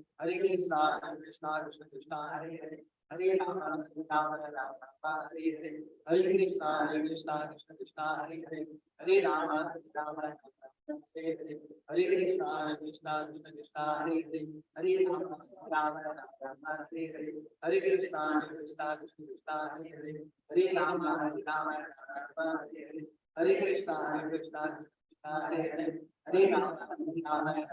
Hare Hare Krishna Krishna Krishna Hare Hare Hare Rama Rama Hare Hare Hare Krishna Krishna Krishna Hare Hare Hare Rama Rama Hare Hare Hare Krishna Krishna Krishna Hare Hare Hare Rama Rama Hare Hare Hare Krishna Krishna Krishna Hare Hare Hare Rama Rama Hare Hare Hare Krishna Krishna Krishna Hare Hare Hare Rama Rama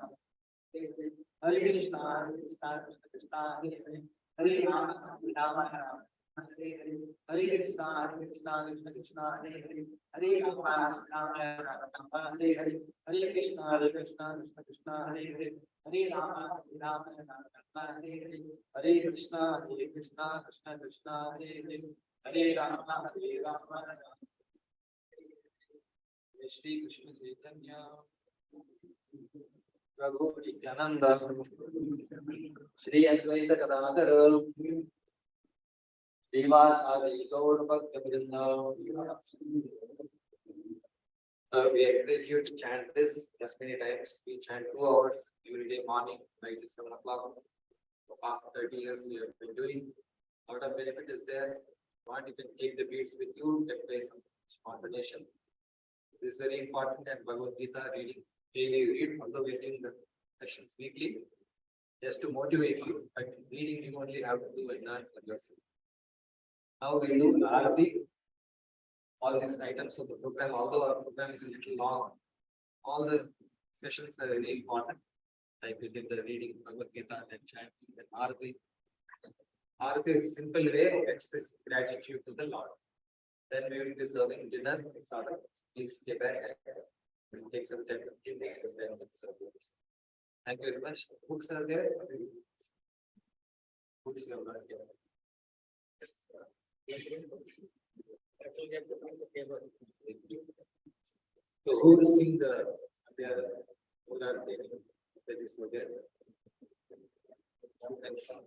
Hare Krishna Krishna Krishna Hare Hare Hare Rama Rama Hare Hare Hare Krishna Krishna Krishna Hare Hare Hare Rama Rama Hare Hare Hare Krishna Krishna Krishna Hare Hare Hare Rama Rama Hare Hare Hare Krishna Krishna Krishna Hare Hare Hare Rama Shri Krishna Chaitanya Prabhu Nityananda Shri Advaita Gadadhara Srivasadi Gaur Bhakta Vrinda. We encourage you to chant this as many times. We chant 2 hours every day, morning, night to 7 o'clock. For past 30 years we have been doing. A lot of benefit is there. Want you can take the beads with you and play some combination. This is very important, and Bhagavad Gita reading, daily read, although we are doing the sessions weekly, just to motivate you. But reading you only have to do and learn for yourself. Now we do the Arati, all these items of the program, although our program is a little long, all the sessions are very important. Like we did the reading Bhagavad Gita and chanting and Arati. Arati is a simple way of expressing gratitude to the Lord. Then we will be serving dinner. Please stay back and take some 10 minutes and then we'll serve this. Thank you very much. Books are there. Books are not here. So who will sing the there? That is there. And some.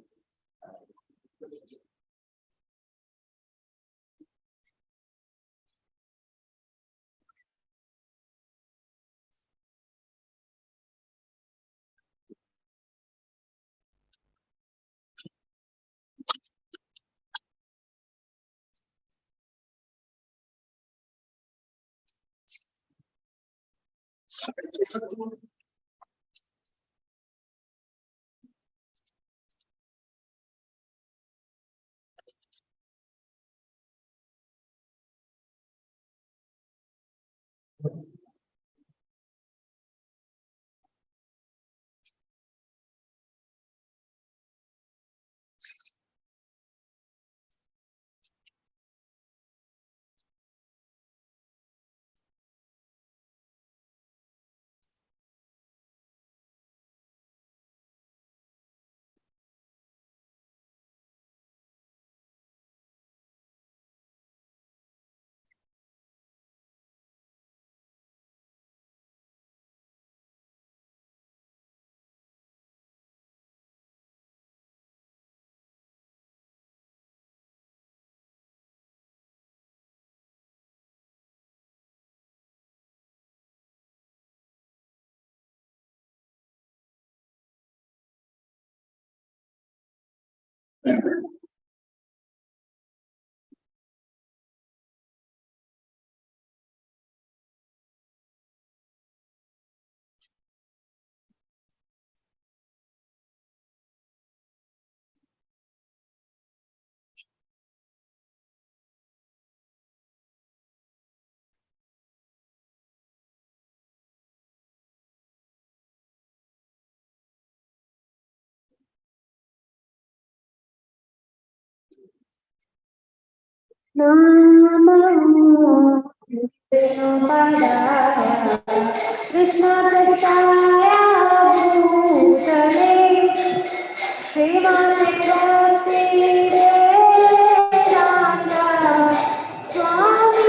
Namo Vishnu Padaya Krishna Prastaya Bhutale Srimati Bhakti Vedanta Swami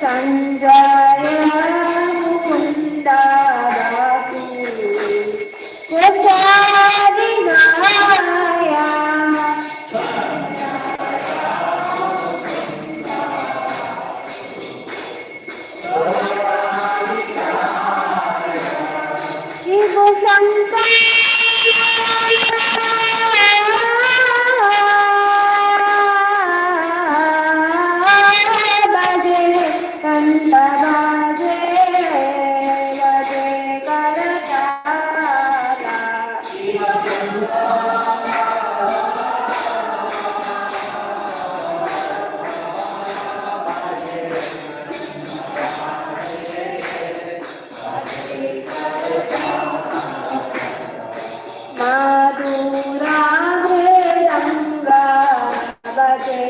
Sanjay मुकुंदासु कोशादि गाया शिव शंकर बजे कंठ बाजे बजे करताला माधुरा मृदंगा बजे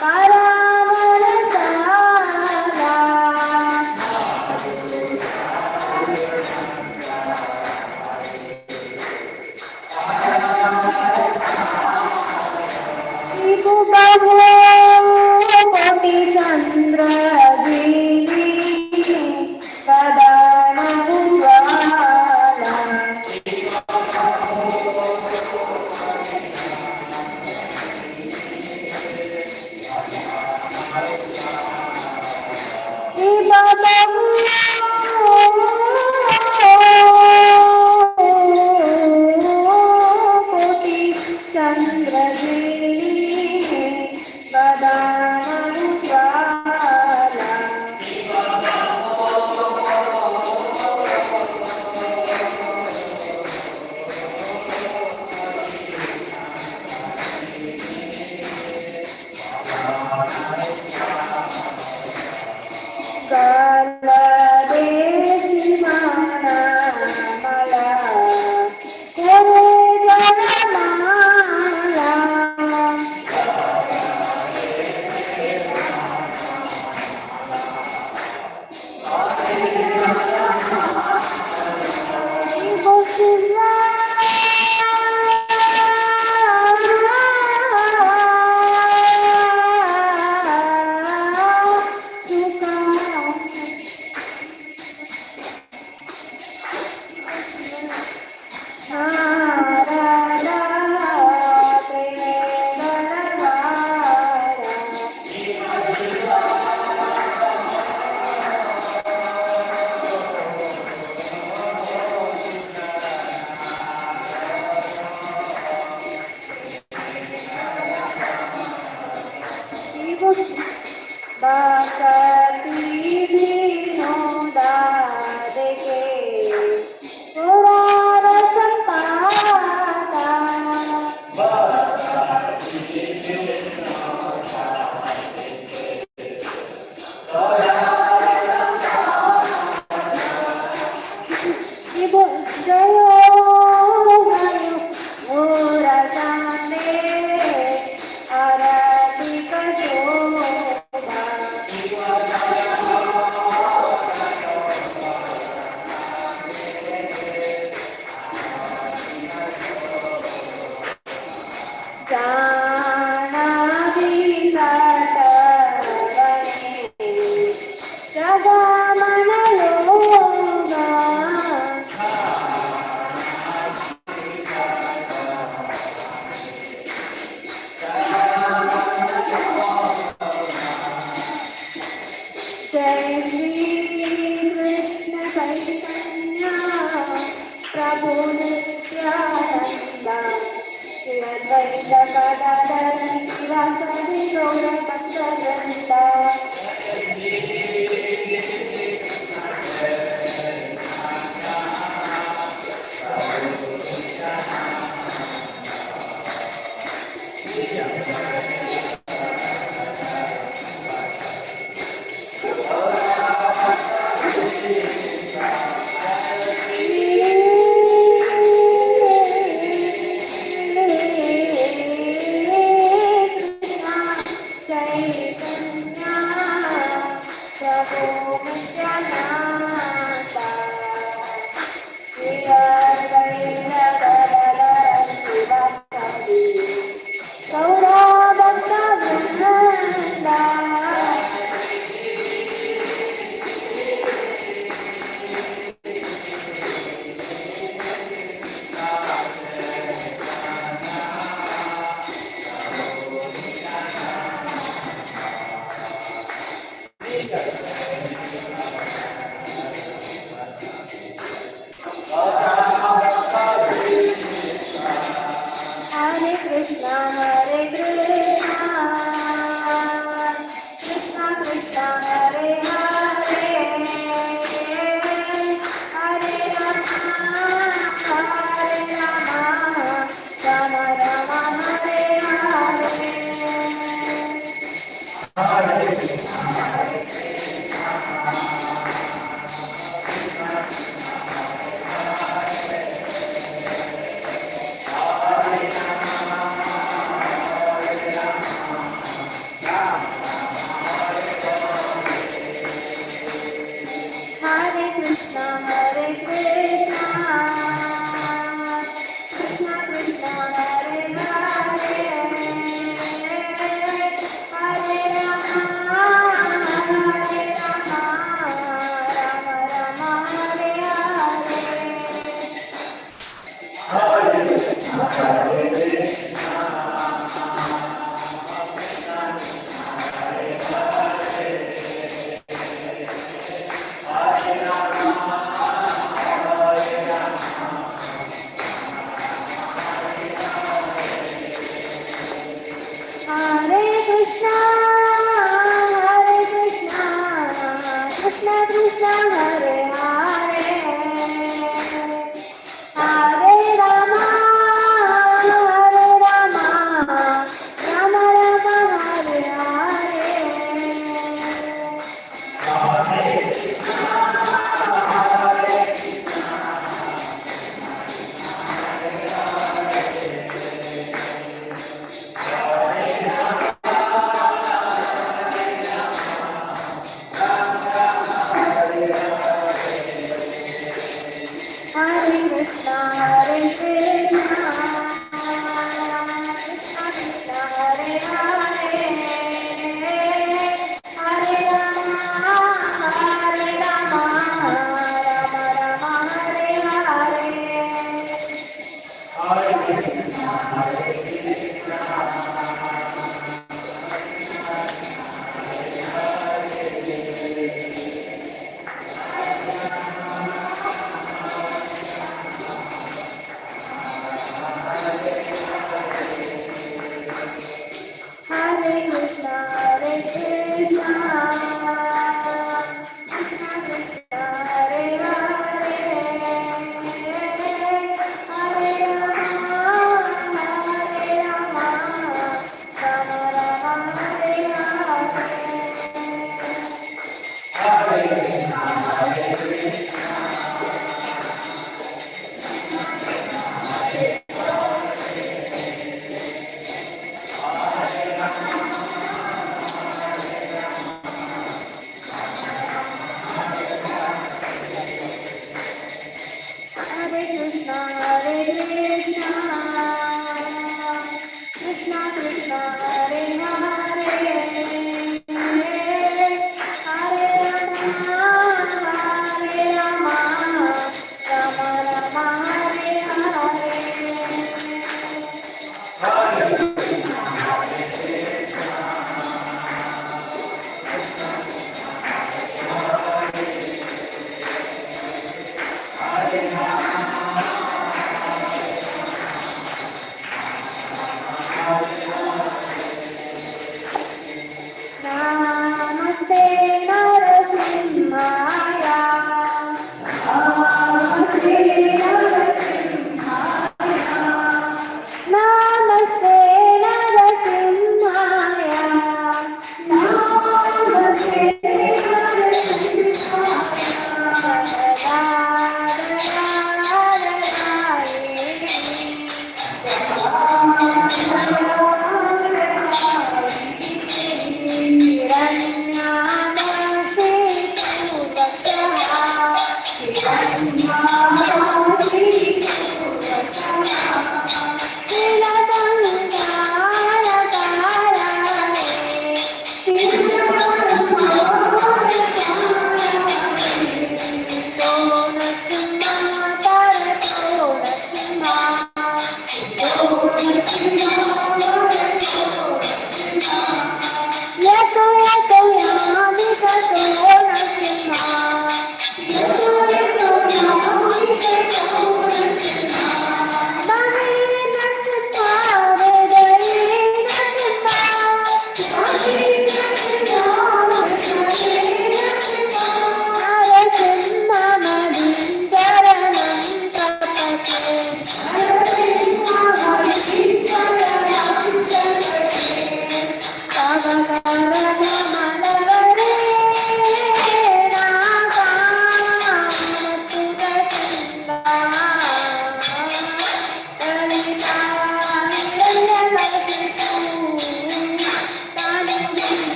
करावल ताला शिव बहु कोटि चंद्र दीदी कदन उजाला शिव बहु कोटि चंद्र दीदी कदन उजाला कालदेशी माना मला कोरे जनमाला शिव शिवा बासती विनोदा देखे थोड़ा रस पाता शिव जयो जयो ओ रसाने आरती कशोभा जाना भी नटवने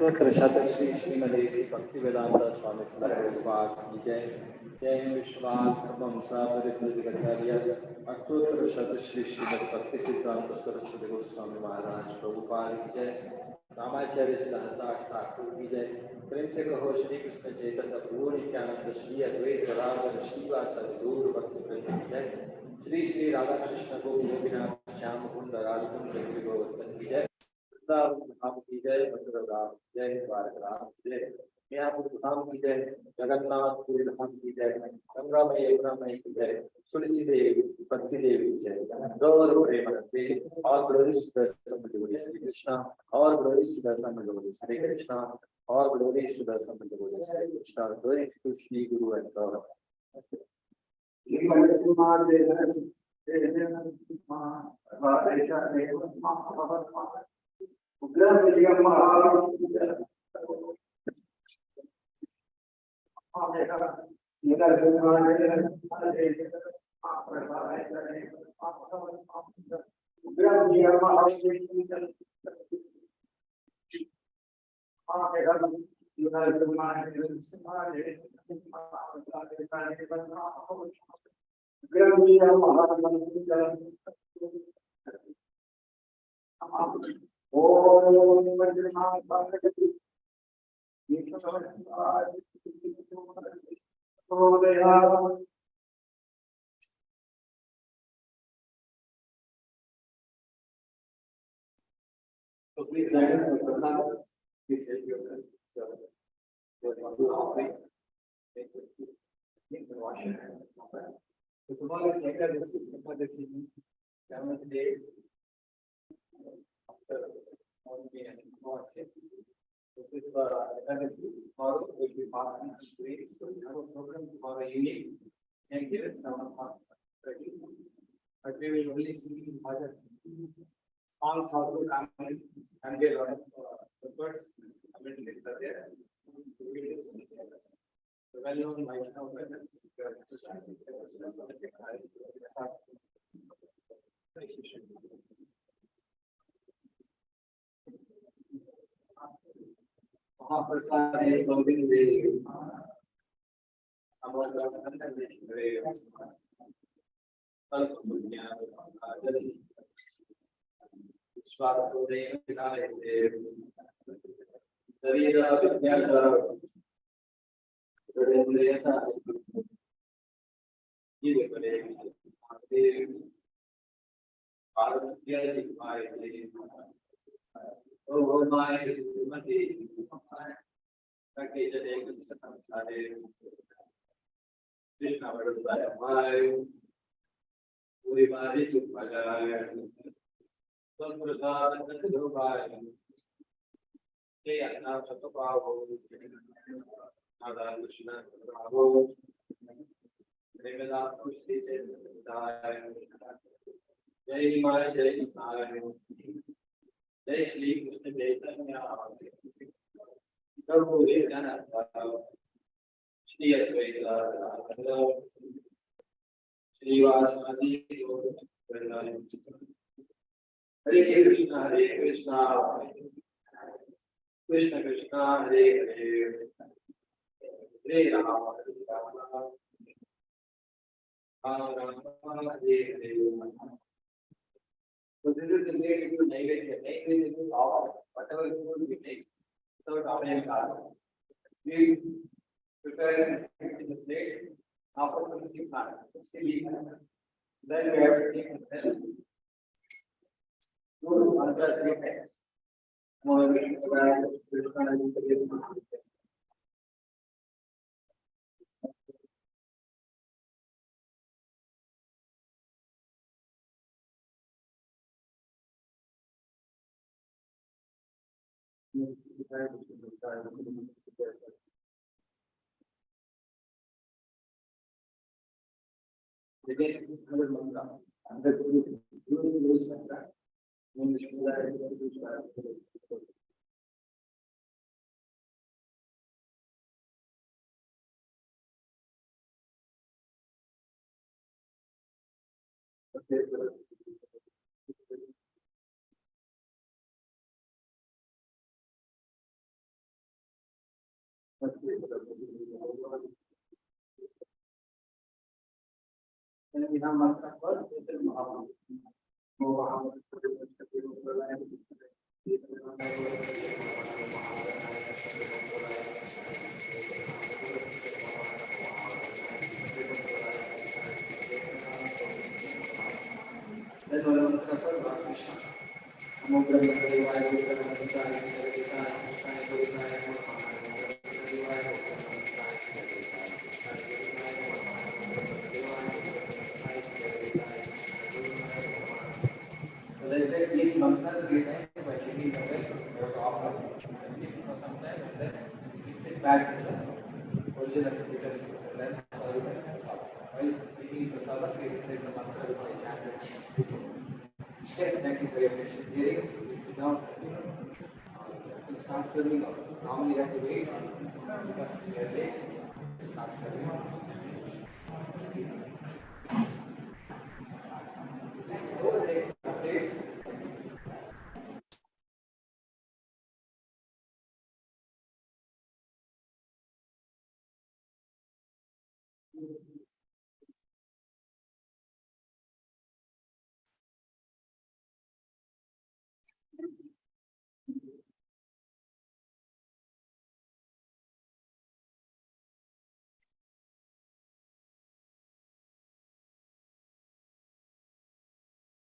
अष्टोत्तर शत श्री श्रीमदेसी भक्ति वेदांत स्वामी प्रभुपाद की जय। जय विश्वनाथ परमहंसा परिव्राजकाचार्य अष्टोत्तर शत श्री श्रीमद भक्ति सिद्धांत सरस्वती गोस्वामी महाराज प्रभुपाद की जय। रामाचार्य सिद्धांत ठाकुर की जय। प्रेम से कहो श्री कृष्ण चैतन्य प्रभु नित्यानंद श्री अद्वैत गदाधर श्रीवासादि गौर भक्त वृंद की जय। श्री श्री राधा कृष्ण गोपीनाथ श्याम कुंड राजकुंड गोवर्धन की जय। धाम की जय, मथुरा धाम की जय, द्वारका धाम की जय, मियापुर धाम की जय, जगन्नाथपुरी धाम की जय, गंगा मई यमुना मई की जय, तुलसी देवी भक्ति देवी की जय। Gaura Premanande all glories to the some devotee Shri Krishna all glories to the some devotee Shri Krishna all glories to the some devotee Shri Krishna. Glories to Shri Guru and god. So please join us for Prasad. Please help yourself. So, wash your hands. So tomorrow is Ekadasi. Ekadasi means 7th day after morning and morning. So this Ekadasi, tomorrow will be fasting and praying. So we have a program tomorrow evening. And here is 7:30. But we will only sing in Bhagavad. Songs also coming and there are the words commentaries are there. The well-known Vaishnava brothers. Mahaprasad is clothing the Oh my Krishna Jai Shri Krishna Chaitanya Prabhu Nityananda Shri Advaita Shri Vasadi Hare Krishna Krishna Krishna Hare Hare Hare Rama Hare Rama Hare Hare. So this is the way we do Naivedya. Naivedya is all, whatever food we make, without onion garlic. We prepare it in the plate, after the silly. Then we have to take the cell, do another 3 times. More बिना मंत्र पर फिर महामंत्र वो महामंत्र Each mantra 3 times by taking away your top for some time and then fix it back to the original frequency. Then while speaking the Sabbath, we recite the mantra which I chanted. Step back into your patient hearing, sit down, you start serving also. Normally you have to wait because you are late, you start serving also. Update.